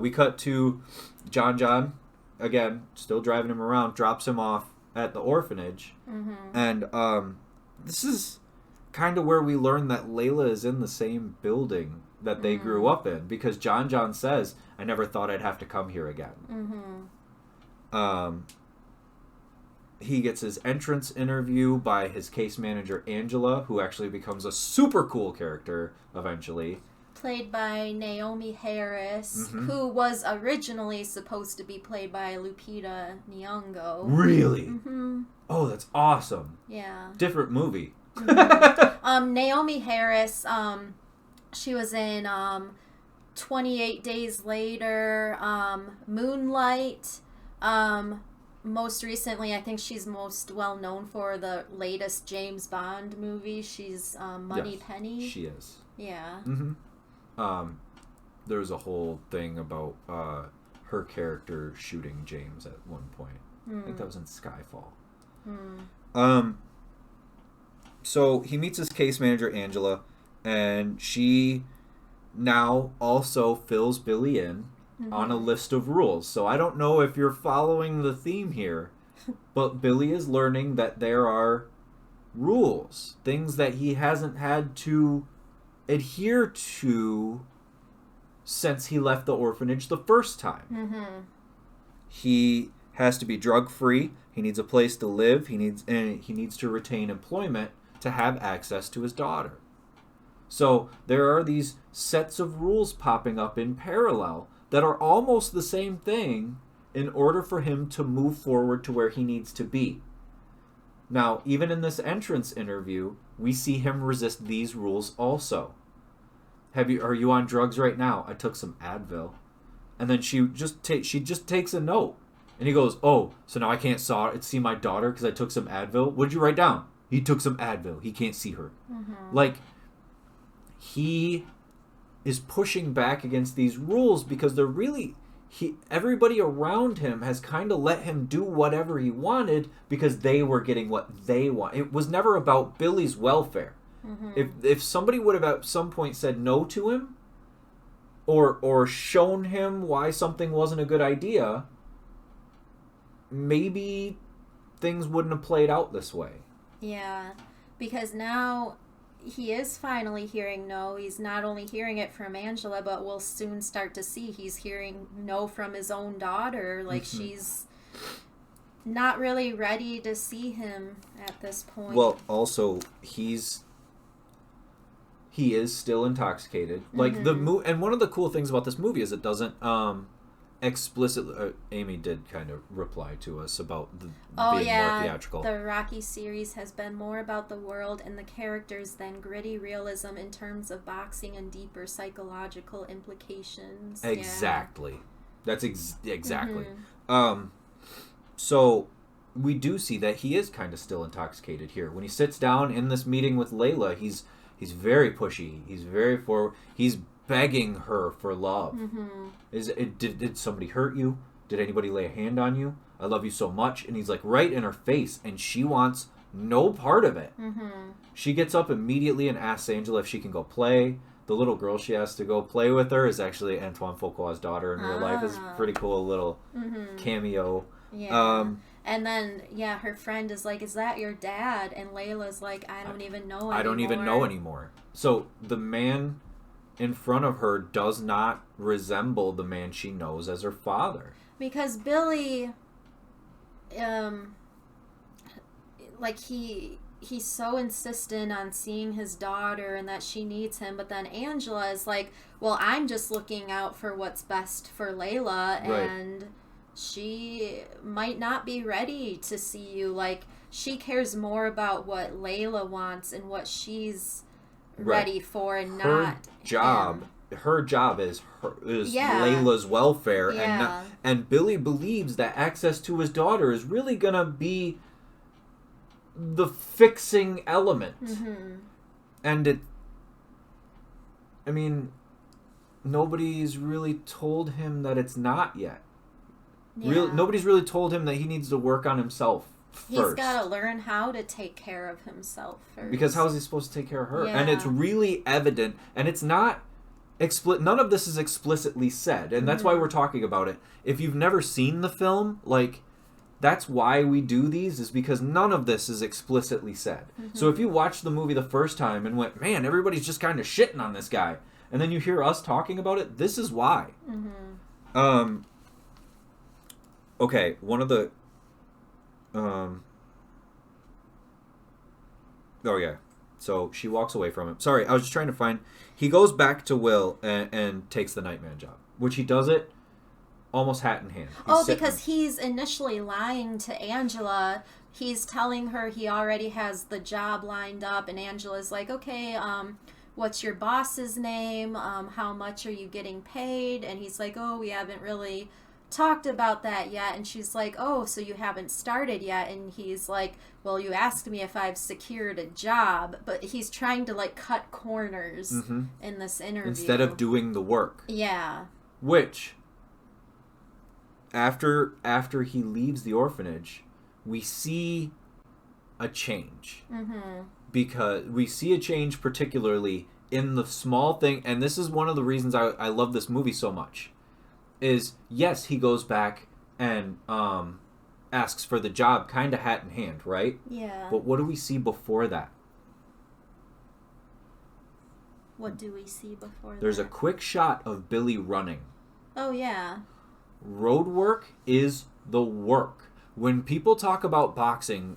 We cut to John again, still driving him around, drops him off at the orphanage, and this is kind of where we learn that Layla is in the same building that they grew up in, because John says, "I never thought I'd have to come here again." He gets his entrance interview by his case manager Angela, who actually becomes a super cool character eventually. Played by Naomi Harris, who was originally supposed to be played by Lupita Nyong'o. Really? Oh, that's awesome. Yeah. Different movie. Naomi Harris, she was in 28 Days Later, Moonlight. Most recently, I think she's most well known for the latest James Bond movie. She's Moneypenny. She is. Yeah. There's a whole thing about her character shooting James at one point. I think that was in Skyfall. So he meets his case manager Angela, and she now also fills Billy in on a list of rules. So I don't know if you're following the theme here, but Billy is learning that there are rules, things that he hasn't had to adhere to since he left the orphanage the first time. He has to be drug free. He needs a place to live. He needs to retain employment to have access to his daughter. So there are these sets of rules popping up in parallel that are almost the same thing in order for him to move forward to where he needs to be. Now, even in this entrance interview, we see him resist these rules also. Are you on drugs right now? I took some Advil. And then she just takes a note. And he goes, oh, so now I can't see my daughter because I took some Advil? What did you write down? He took some Advil. He can't see her. Mm-hmm. Like, he is pushing back against these rules because they're really... everybody around him has kind of let him do whatever he wanted because they were getting what they want. It was never about Billy's welfare. Mm-hmm. If somebody would have at some point said no to him or shown him why something wasn't a good idea, maybe things wouldn't have played out this way. Yeah, because now he is finally hearing no. He's not only hearing it from Angela, but we'll soon start to see he's hearing no from his own daughter. Like, mm-hmm. She's not really ready to see him at this point. Well, also, he is still intoxicated. Like, mm-hmm. And one of the cool things about this movie is it doesn't explicitly... Amy did kind of reply to us about being more theatrical. The Rocky series has been more about the world and the characters than gritty realism in terms of boxing and deeper psychological implications. Exactly. Yeah. That's exactly. Mm-hmm. So we do see that he is kind of still intoxicated here. When he sits down in this meeting with Layla, he's very pushy. He's very forward. He's begging her for love. Mm-hmm. Did somebody hurt you? Did anybody lay a hand on you? I love you so much. And he's like right in her face, and she wants no part of it. Mm-hmm. She gets up immediately and asks Angela if she can go play. The little girl she has to go play with her is actually Antoine Fuqua's daughter in real life. It's a pretty cool little cameo. Yeah. And then, her friend is like, is that your dad? And Layla's like, I don't even know anymore. I don't even know anymore. So the man in front of her does not resemble the man she knows as her father. Because Billy, he's so insistent on seeing his daughter and that she needs him, but then Angela is like, well, I'm just looking out for what's best for Layla, and she might not be ready to see you. Like, she cares more about what Layla wants and what she's ready for, and not him. Her job is Layla's welfare, and Billy believes that access to his daughter is really gonna be the fixing element. Mm-hmm. And nobody's really told him that it's not yet. Nobody's really told him that he needs to work on himself first. He's got to learn how to take care of himself first. Because how is he supposed to take care of her? Yeah. And it's really evident, and it's not none of this is explicitly said, and that's why we're talking about it. If you've never seen the film, that's why we do these, is because none of this is explicitly said. Mm-hmm. So if you watched the movie the first time and went, man, everybody's just kind of shitting on this guy, and then you hear us talking about it, this is why. Mm-hmm. Okay, one of the... So she walks away from him. Sorry, I was just trying to find... He goes back to Will and takes the nightman job, which he does it almost hat in hand. Because he's initially lying to Angela. He's telling her he already has the job lined up, and Angela's like, okay, what's your boss's name? How much are you getting paid? And he's like, oh, we haven't really talked about that yet. And she's like, oh, so you haven't started yet? And he's like, well, you asked me if I've secured a job, but he's trying to cut corners in this interview instead of doing the work. Yeah. Which, after he leaves the orphanage, we see a change. Because we see a change particularly in the small thing, and this is one of the reasons I love this movie so much, is, yes, he goes back and asks for the job kind of hat in hand, right? Yeah. But what do we see before that? What do we see before There's a quick shot of Billy running. Oh, yeah. Road work is the work. When people talk about boxing,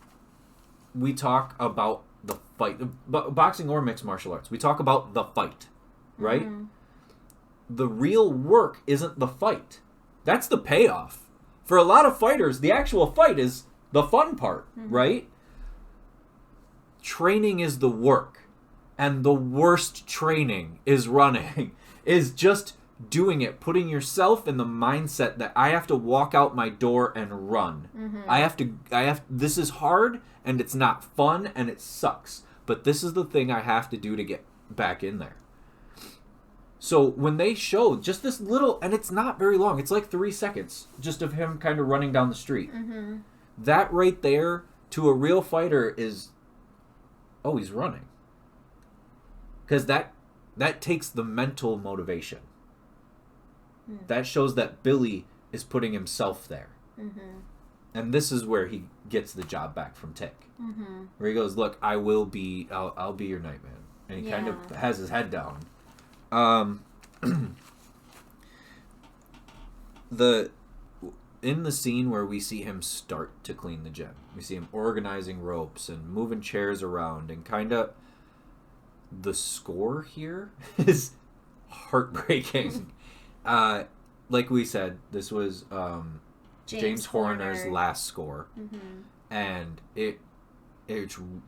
we talk about the fight. Boxing or mixed martial arts. We talk about the fight, right? Mm-hmm. The real work isn't the fight. That's the payoff. For a lot of fighters, the actual fight is the fun part, right? Training is the work. And the worst training is running, is just doing it, putting yourself in the mindset that I have to walk out my door and run. Mm-hmm. This is hard, and it's not fun, and it sucks. But this is the thing I have to do to get back in there. So when they showed just this little, and it's not very long, it's like 3 seconds, just of him kind of running down the street. Mm-hmm. That right there, to a real fighter, is, oh, he's running. Because that takes the mental motivation. That shows that Billy is putting himself there. Mm-hmm. And this is where he gets the job back from Tick. Mm-hmm. Where he goes, look, I'll be your Nightman. And he kind of has his head down. In the scene where we see him start to clean the gym, we see him organizing ropes and moving chairs around, and kind of the score here is heartbreaking. Like we said, this was James Horner's last score, and it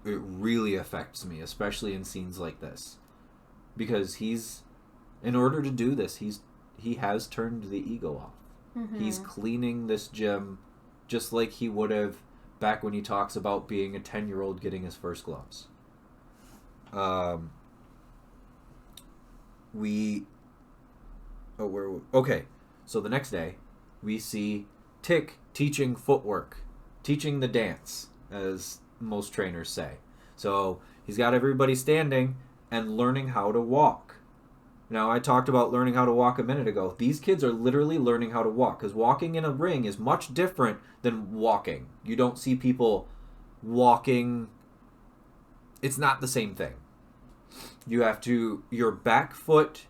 really affects me, especially in scenes like this, because in order to do this, he has turned the ego off. Mm-hmm. He's cleaning this gym just like he would have back when he talks about being a 10-year-old getting his first gloves. Okay, so the next day, we see Tick teaching footwork, teaching the dance, as most trainers say. So he's got everybody standing and learning how to walk. Now, I talked about learning how to walk a minute ago. These kids are literally learning how to walk, because walking in a ring is much different than walking. You don't see people walking. It's not the same thing. Your back foot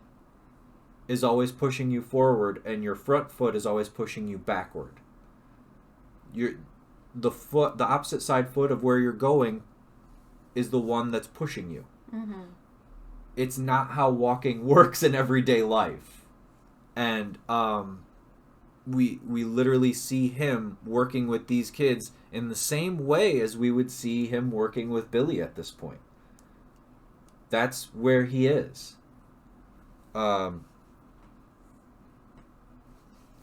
is always pushing you forward, and your front foot is always pushing you backward. The opposite side foot of where you're going is the one that's pushing you. Mm-hmm. It's not how walking works in everyday life. And we literally see him working with these kids in the same way as we would see him working with Billy at this point. That's where he is.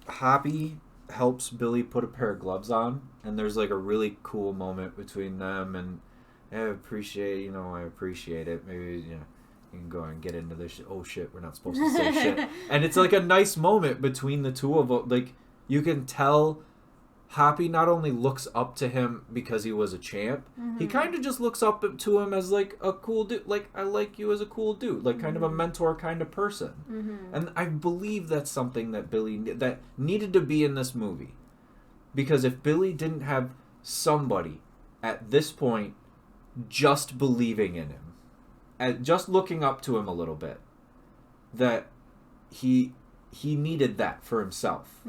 Hoppy helps Billy put a pair of gloves on, and there's like a really cool moment between them, and I appreciate it. Maybe, you can go and get into this. Oh shit, we're not supposed to say shit. And it's like a nice moment between the two of them. Like, you can tell Hoppy not only looks up to him because he was a champ, he kind of just looks up to him as like a cool dude. Like, I like you as a cool dude, like kind of a mentor kind of person. And I believe that's something that that needed to be in this movie, because if Billy didn't have somebody at this point just believing in him, just looking up to him a little bit, that he needed that for himself.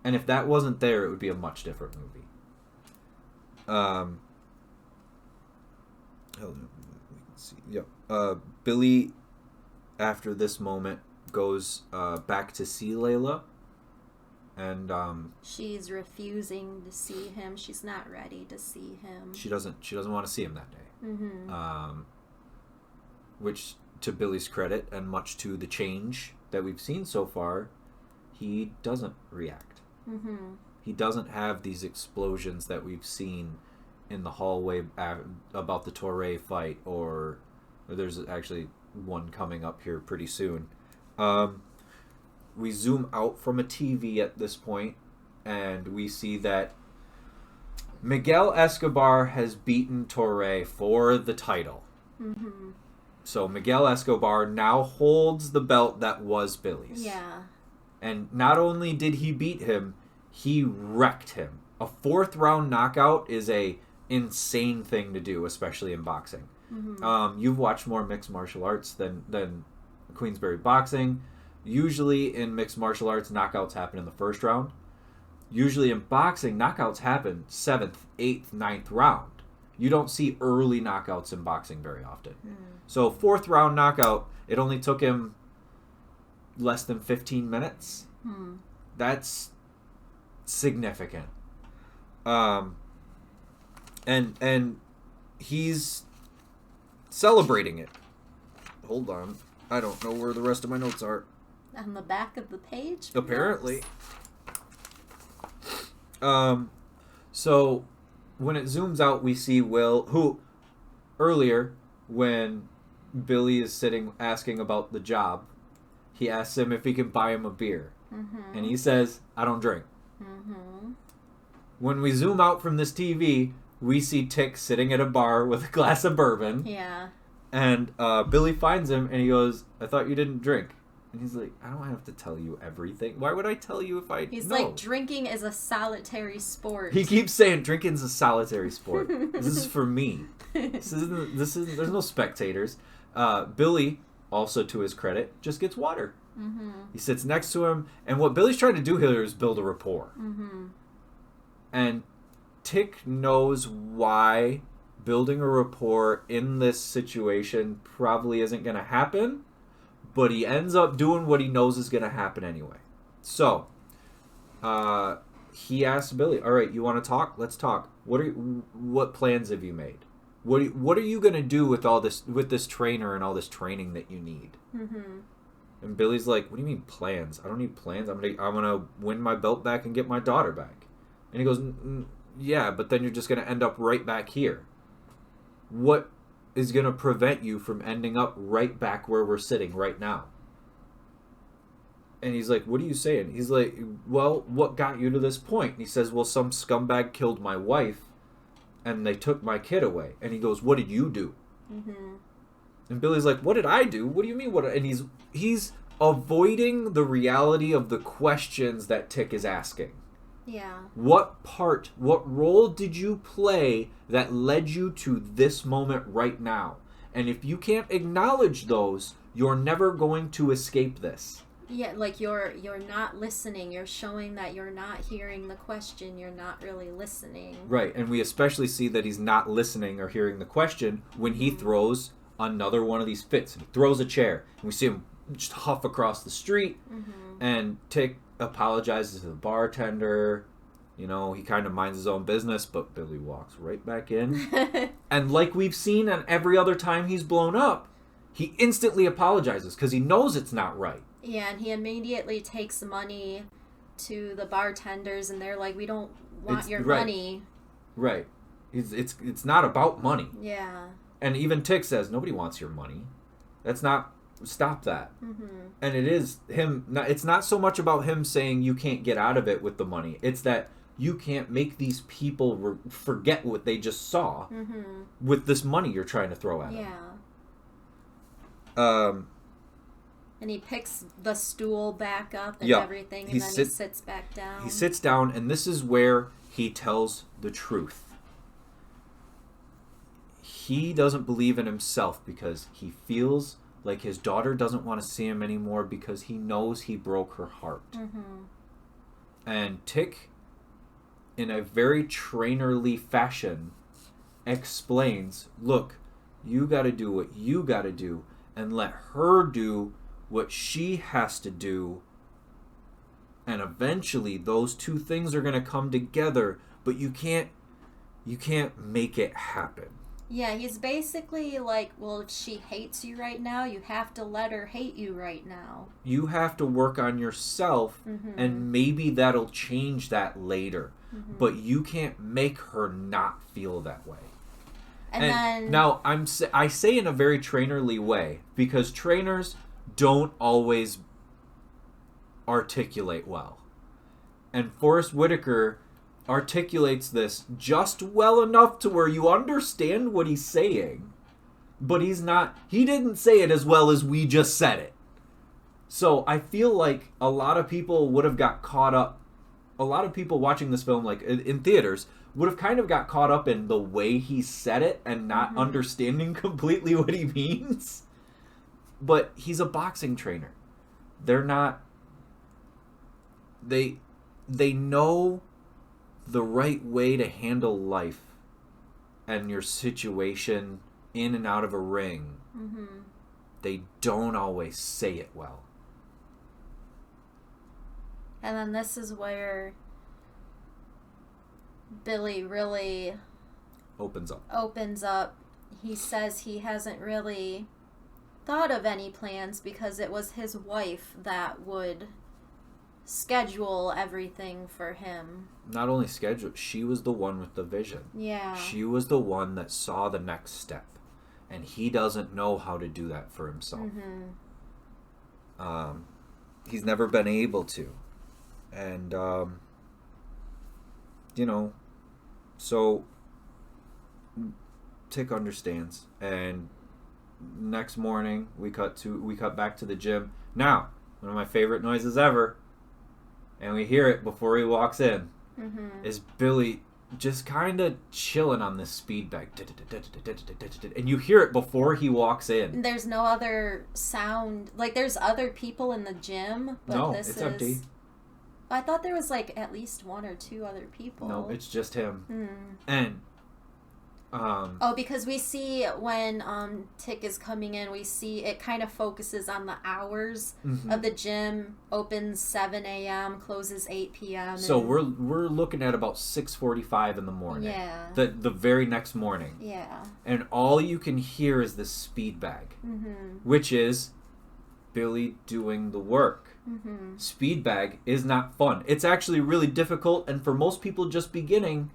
And if that wasn't there, it would be a much different movie. Billy, after this moment, goes back to see Layla, and she's refusing to see him. She's not ready to see him. She doesn't want to see him that day. Which, to Billy's credit, and much to the change that we've seen so far, he doesn't react. He doesn't have these explosions that we've seen in the hallway about the Torre fight, or there's actually one coming up here pretty soon. We zoom out from a TV at this point, and we see that Miguel Escobar has beaten Torre for the title. So Miguel Escobar now holds the belt that was Billy's. Yeah. And not only did he beat him, he wrecked him. A 4th round knockout is a insane thing to do, especially in boxing. You've watched more mixed martial arts than Queensberry boxing. Usually in mixed martial arts, knockouts happen in the 1st round. Usually in boxing, knockouts happen 7th, 8th, 9th round. You don't see early knockouts in boxing very often. So 4th round knockout, it only took him less than 15 minutes. That's significant. And he's celebrating it. Hold on. I don't know where the rest of my notes are. On the back of the page? Apparently. So when it zooms out, we see Will, who earlier, when Billy is sitting asking about the job, he asks him if he can buy him a beer. And he says, I don't drink. When we zoom out from this TV, we see Tick sitting at a bar with a glass of bourbon. Yeah. And Billy finds him and he goes, I thought you didn't drink. And he's like, I don't have to tell you everything. Why would I tell you if I He's know? like, drinking is a solitary sport. He keeps saying drinking's a solitary sport. This is for me. This isn't, there's no spectators. Billy, also to his credit, just gets water. He sits next to him, and what Billy's trying to do here is build a rapport. And Tick knows why building a rapport in this situation probably isn't going to happen, but he ends up doing what he knows is going to happen anyway. So, he asks Billy, all right, you want to talk? Let's talk. What plans have you made? What are you going to do with all this, with this trainer and all this training that you need? And Billy's like, what do you mean plans? I don't need plans. I'm gonna win my belt back and get my daughter back. And he goes, yeah, but then you're just gonna end up right back here. What is gonna prevent you from ending up right back where we're sitting right now? And he's like, what are you saying? He's like, well, what got you to this point? And he says, well, some scumbag killed my wife and they took my kid away. And he goes, what did you do? And Billy's like, what did I do? What do you mean? And he's avoiding the reality of the questions that Tick is asking. Yeah. What role did you play that led you to this moment right now? And if you can't acknowledge those, you're never going to escape this. Yeah, like you're not listening. You're showing that you're not hearing the question. You're not really listening. Right, and we especially see that he's not listening or hearing the question when he throws another one of these fits. And he throws a chair, and we see him just huff across the street, and Tick apologizes to the bartender. You know, he kind of minds his own business, but Billy walks right back in. And like we've seen on every other time he's blown up, he instantly apologizes because he knows it's not right. Yeah, and he immediately takes money to the bartenders, and they're like, we don't want your money. Right. It's not about money. Yeah. And even Tick says, nobody wants your money. That's not... Stop that. And it is him... It's not so much about him saying you can't get out of it with the money. It's that you can't make these people forget what they just saw with this money you're trying to throw at them. Yeah. And he picks the stool back up and everything, and then he sits back down. He sits down, and this is where he tells the truth. He doesn't believe in himself because he feels like his daughter doesn't want to see him anymore because he knows he broke her heart. And Tick, in a very trainerly fashion, explains, look, you got to do what you got to do and let her do what she has to do. And eventually those two things are going to come together, but you can't make it happen. Yeah, he's basically like, well, if she hates you right now, you have to let her hate you right now. You have to work on yourself, and maybe that'll change that later. But you can't make her not feel that way. And then... Now, I say in a very trainerly way, because trainers don't always articulate well. And Forrest Whitaker articulates this just well enough to where you understand what he's saying, but he didn't say it as well as we just said it. So I feel like a lot of people would have got caught up, a lot of people watching this film, like in theaters, would have kind of got caught up in the way he said it and not understanding completely what he means. But he's a boxing trainer. They're not, they know the right way to handle life and your situation in and out of a ring. They don't always say it well. And then this is where Billy really opens up. He says he hasn't really thought of any plans because it was his wife that would schedule everything for him. Not only schedule, she was the one with the vision. Yeah. She was the one that saw the next step. And he doesn't know how to do that for himself. Mm-hmm. He's never been able to. And, so Tick understands. And next morning, we cut back to the gym. Now, one of my favorite noises ever, and we hear it before he walks in, is Billy just kind of chilling on this speed bag. And you hear it before he walks in. There's no other sound. Like, there's other people in the gym, but no, this it's is... empty. I thought there was, like, at least one or two other people. No, it's just him. And... because we see when Tick is coming in, we see it kind of focuses on the hours of the gym. Opens 7 a.m., closes 8 p.m. So we're looking at about 6:45 in the morning. Yeah. The very next morning. Yeah. And all you can hear is this speed bag, which is Billy doing the work. Speed bag is not fun. It's actually really difficult, and for most people just beginning,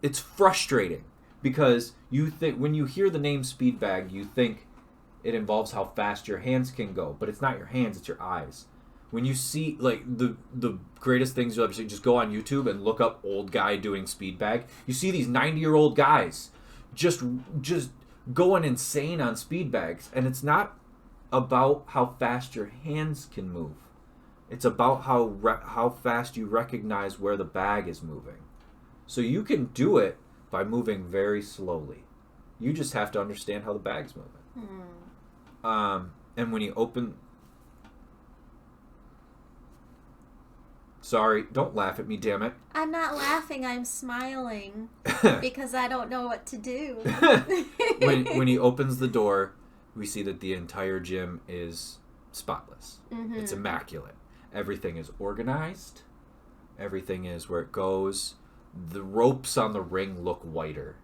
it's frustrating. Because you think when you hear the name speed bag, you think it involves how fast your hands can go, but it's not your hands, it's your eyes. When you see like the greatest things you'll ever see, just go on YouTube and look up old guy doing speed bag. You see these 90-year-old guys just going insane on speed bags, and it's not about how fast your hands can move. It's about how fast you recognize where the bag is moving. So you can do it by moving very slowly. You just have to understand how the bag's moving. And when you open... Sorry, don't laugh at me, damn it. I'm not laughing, I'm smiling. Because I don't know what to do. when he opens the door, we see that the entire gym is spotless. It's immaculate. Everything is organized. Everything is where it goes. The ropes on the ring look whiter.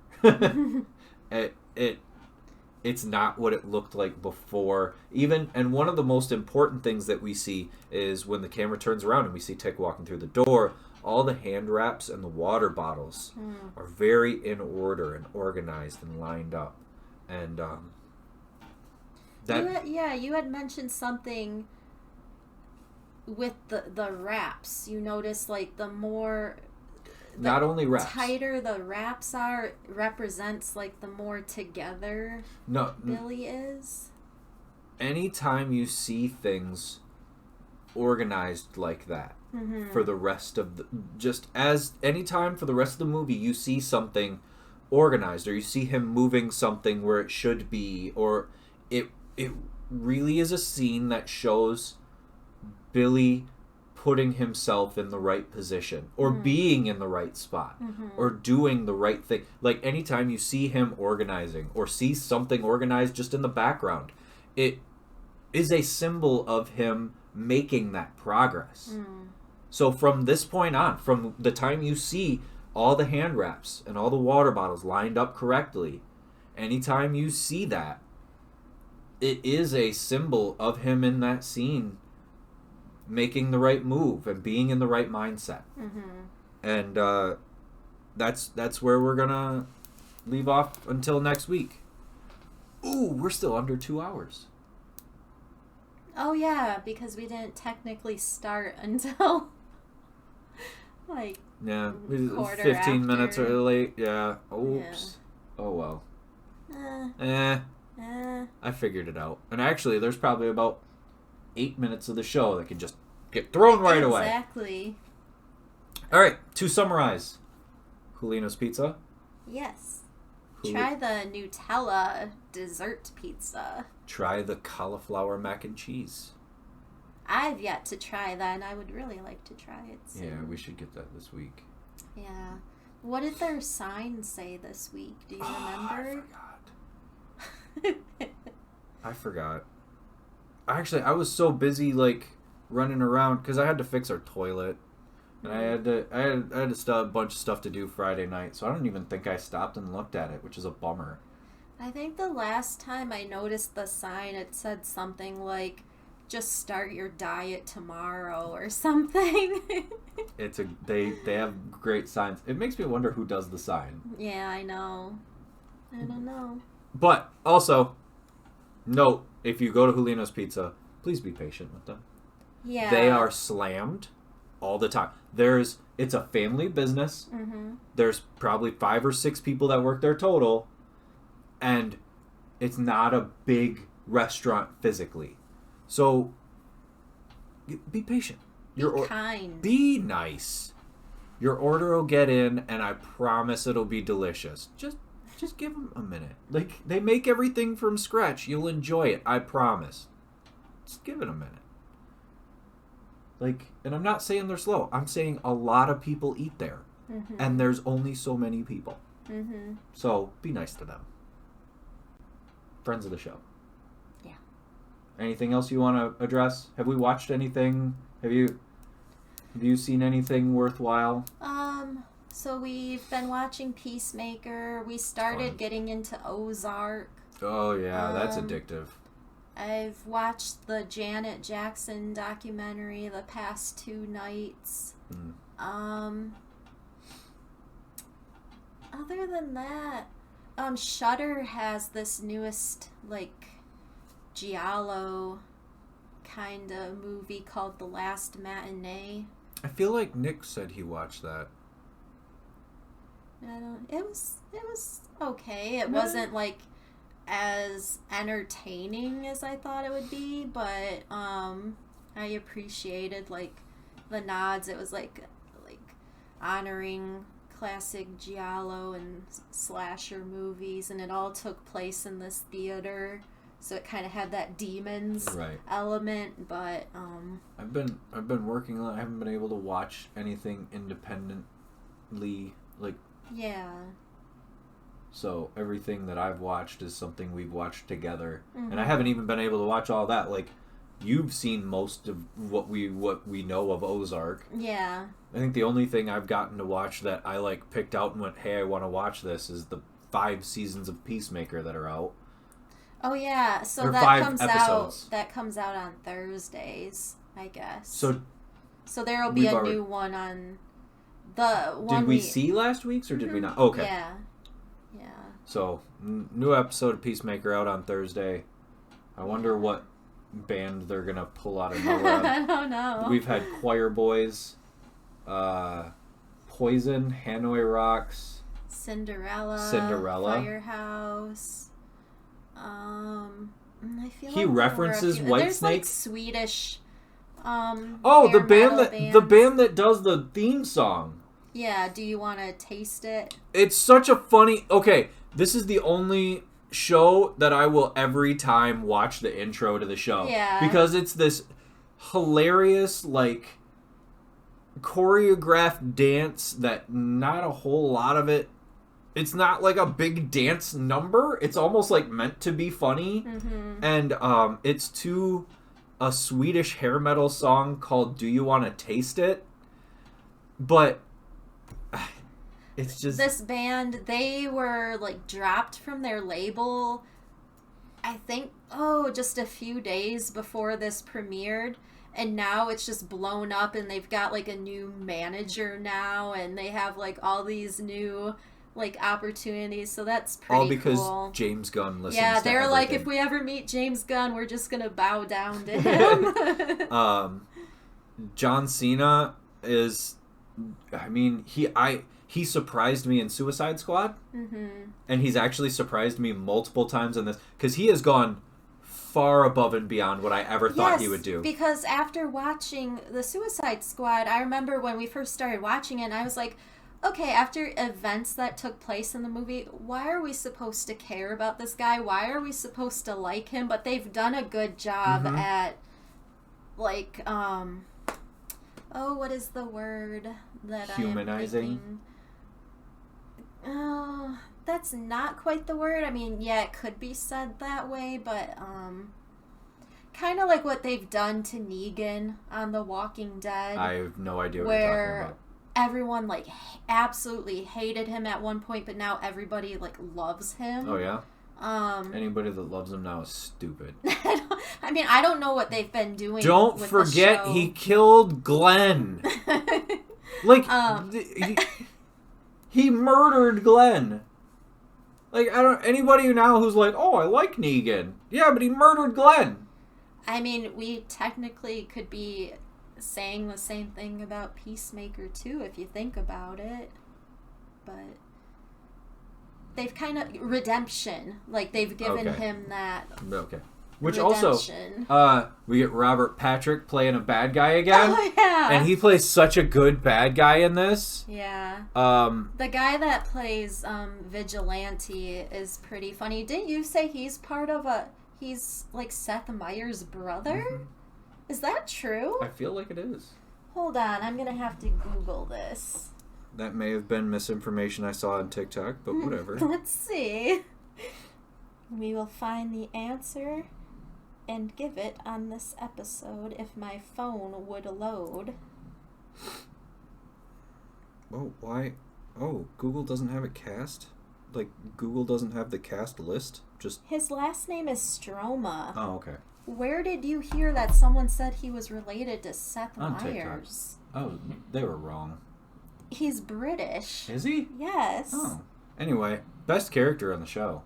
It's not what it looked like before. And one of the most important things that we see is when the camera turns around and we see Tick walking through the door, all the hand wraps and the water bottles are very in order and organized and lined up. And you had mentioned something with the wraps. You notice like the more... Not only wraps. Tighter the wraps are, represents like the more together Billy is. Anytime you see things organized like that for the rest of anytime for the rest of the movie you see something organized, or you see him moving something where it should be, or it really is a scene that shows Billy putting himself in the right position, or being in the right spot, or doing the right thing. Like anytime you see him organizing or see something organized just in the background, it is a symbol of him making that progress. So from this point on, from the time you see all the hand wraps and all the water bottles lined up correctly, anytime you see that, it is a symbol of him in that scene making the right move and being in the right mindset. And that's where we're gonna leave off until next week. Ooh, we're still under 2 hours. Oh yeah, because we didn't technically start until like 15 after. minutes early. Yeah. Oops. Yeah. Oh well. I figured it out. And actually, there's probably about 8 minutes of the show that can just get thrown right away. Exactly. All right, to summarize, Julino's Pizza. Yes. Try the Nutella dessert pizza. Try the cauliflower mac and cheese. I've yet to try that, and I would really like to try it soon. Yeah, we should get that this week. Yeah. What did their sign say this week? Do you remember? I forgot. Actually, I was so busy like running around because I had to fix our toilet, and I had a bunch of stuff to do Friday night. So I don't even think I stopped and looked at it, which is a bummer. I think the last time I noticed the sign, it said something like, just start your diet tomorrow or something. They have great signs. It makes me wonder who does the sign. Yeah, I know. I don't know. But also, note, if you go to Julino's Pizza, please be patient with them. Yeah. They are slammed all the time. It's a family business. Mm-hmm. There's probably 5 or 6 people that work there total. And it's not a big restaurant physically. So, be patient. Be kind. Be nice. Your order will get in, and I promise it'll be delicious. Just give them a minute. Like, they make everything from scratch. You'll enjoy it. I promise. Just give it a minute. Like, and I'm not saying they're slow. I'm saying a lot of people eat there. Mm-hmm. And there's only so many people. Mm-hmm. So, be nice to them. Friends of the show. Yeah. Anything else you want to address? Have we watched anything? Have you seen anything worthwhile? So we've been watching Peacemaker. We started getting into Ozark. Oh yeah, that's addictive. I've watched the Janet Jackson documentary the past 2 nights. Other than that, Shudder has this newest, like, giallo kind of movie called The Last Matinee. I feel like Nick said he watched that. It was okay. It wasn't, like, as entertaining as I thought it would be, but I appreciated, like, the nods. It was like honoring classic giallo and slasher movies, and it all took place in this theater, so it kind of had that demons element. But I've been working on. I haven't been able to watch anything independently, like. Yeah. So everything that I've watched is something we've watched together, and I haven't even been able to watch all that. Like, you've seen most of what we know of Ozark. Yeah. I think the only thing I've gotten to watch that I like picked out and went, "Hey, I want to watch this," is the 5 seasons of Peacemaker that are out. Oh yeah, so or that 5 comes episodes. out. That comes out on Thursdays, I guess. So there will be a new one on the one. Did we see last week's or did we not? Okay. Yeah. So new episode of Peacemaker out on Thursday. I wonder what band they're gonna pull out of nowhere. I don't know. We've had Choir Boys, Poison, Hanoi Rocks, Cinderella, Firehouse. I feel he like references Whitesnake. There's like Swedish. The band that does the theme song. Yeah. Do you want to taste it? It's such a funny. Okay, this is the only show that I will every time watch the intro to the show. Yeah. Because it's this hilarious, like, choreographed dance that not a whole lot of it. It's not like a big dance number. It's almost like meant to be funny. Mm-hmm. And it's to a Swedish hair metal song called Do You Want to Taste It? But it's just... This band, they were, like, dropped from their label, I think, just a few days before this premiered. And now it's just blown up, and they've got, like, a new manager now, and they have, like, all these new, like, opportunities. So that's pretty cool. All because James Gunn listens to they're everything. like, if we ever meet James Gunn, we're just gonna bow down to him. John Cena is... I mean, he surprised me in Suicide Squad, and he's actually surprised me multiple times in this, because he has gone far above and beyond what I ever thought he would do. Because after watching the Suicide Squad, I remember when we first started watching it, and I was like, okay, after events that took place in the movie, why are we supposed to care about this guy? Why are we supposed to like him? But they've done a good job at, like, what is the word that humanizing? Oh, that's not quite the word. I mean, yeah, it could be said that way, but kind of like what they've done to Negan on The Walking Dead. I have no idea what you're talking about. Everyone, like, absolutely hated him at one point, but now everybody, like, loves him. Oh, yeah? Anybody that loves him now is stupid. I don't know what they've been doing. Don't with forget the show. he killed Glenn. Like, he murdered Glenn. Like, anybody now who's like, oh, I like Negan. Yeah, but he murdered Glenn. I mean, we technically could be saying the same thing about Peacemaker, too, if you think about it. But they've kind of... Redemption. Like, they've given him that... Okay. Which redemption. Also, we get Robert Patrick playing a bad guy again. Oh, yeah. And he plays such a good bad guy in this. Yeah. The guy that plays Vigilante is pretty funny. Didn't you say he's part of he's like Seth Meyers' brother? Mm-hmm. Is that true? I feel like it is. Hold on, I'm going to have to Google this. That may have been misinformation I saw on TikTok, but whatever. Let's see. We will find the answer and give it on this episode if my phone would load. Oh, why? Oh, Google doesn't have it cast? Like, Google doesn't have the cast list? Just... His last name is Stroma. Oh, okay. Where did you hear that someone said he was related to Seth on Meyers? TikTok. Oh, they were wrong. He's British. Is he? Yes. Oh. Anyway, best character on the show.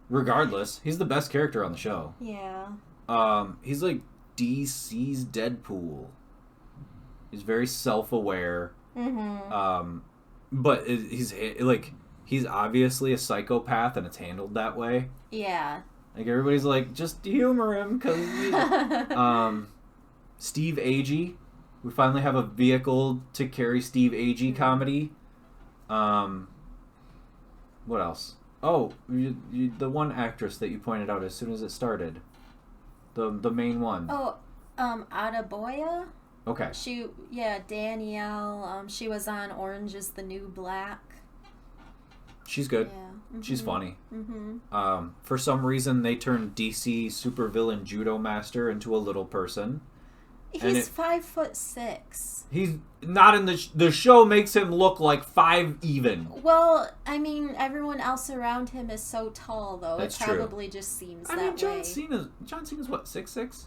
Regardless, he's the best character on the show. Yeah. He's like DC's Deadpool. He's very self-aware. Mm-hmm. But he's obviously a psychopath, and it's handled that way. Yeah. Like, everybody's like, just humor him, because Steve Agee. We finally have a vehicle to carry Steve Agee comedy. What else? Oh, the one actress that you pointed out as soon as it started. The main one. Oh, Adeboya? Okay. Danielle. She was on Orange is the New Black. She's good. Yeah. Mm-hmm. She's funny. Mm-hmm. For some reason, they turned DC supervillain Judo Master into a little person. He's 5'6". He's not in the show. Makes him look like 5 even. Well, I mean, everyone else around him is so tall, though. That's it probably just seems that way. John Cena's what, 6'6"?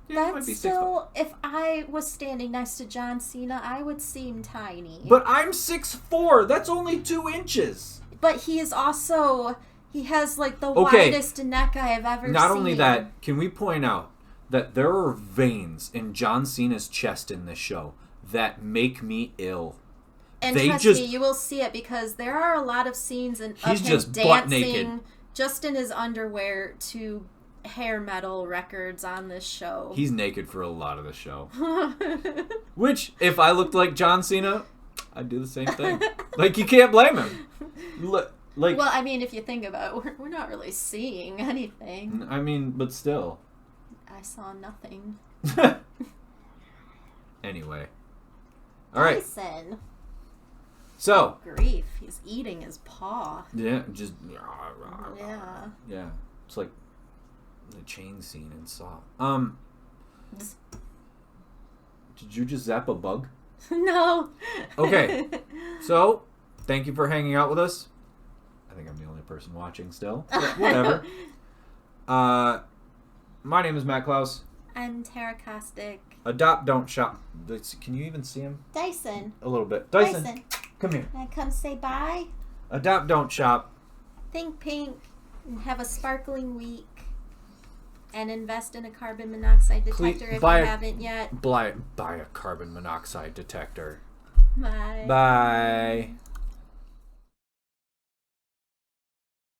Yeah, might be still, if I was standing next to John Cena, I would seem tiny. But I'm 6'4". That's only 2 inches. But he is also, he has like the widest neck I have ever seen. Not only that, can we point out that there are veins in John Cena's chest in this show that make me ill. And trust me, you will see it, because there are a lot of scenes of him just dancing butt naked, just in his underwear to hair metal records on this show. He's naked for a lot of the show. Which, if I looked like John Cena, I'd do the same thing. Like, you can't blame him. Well, I mean, if you think about it, we're not really seeing anything. I mean, but still. I saw nothing. Anyway. Alright. Tyson. So. Grief. He's eating his paw. Yeah, just. Yeah. Yeah. It's like the chain scene in Saw. Did you just zap a bug? No. Okay. So, thank you for hanging out with us. I think I'm the only person watching still. But whatever. My name is Matt Klaus. I'm Tara Kostick. Adopt, don't shop. Can you even see him? Dyson. A little bit. Dyson. Come here. Can I come say bye? Adopt, don't shop. Think pink and have a sparkling week. And invest in a carbon monoxide detector if you haven't yet. Buy a carbon monoxide detector. Bye. Bye.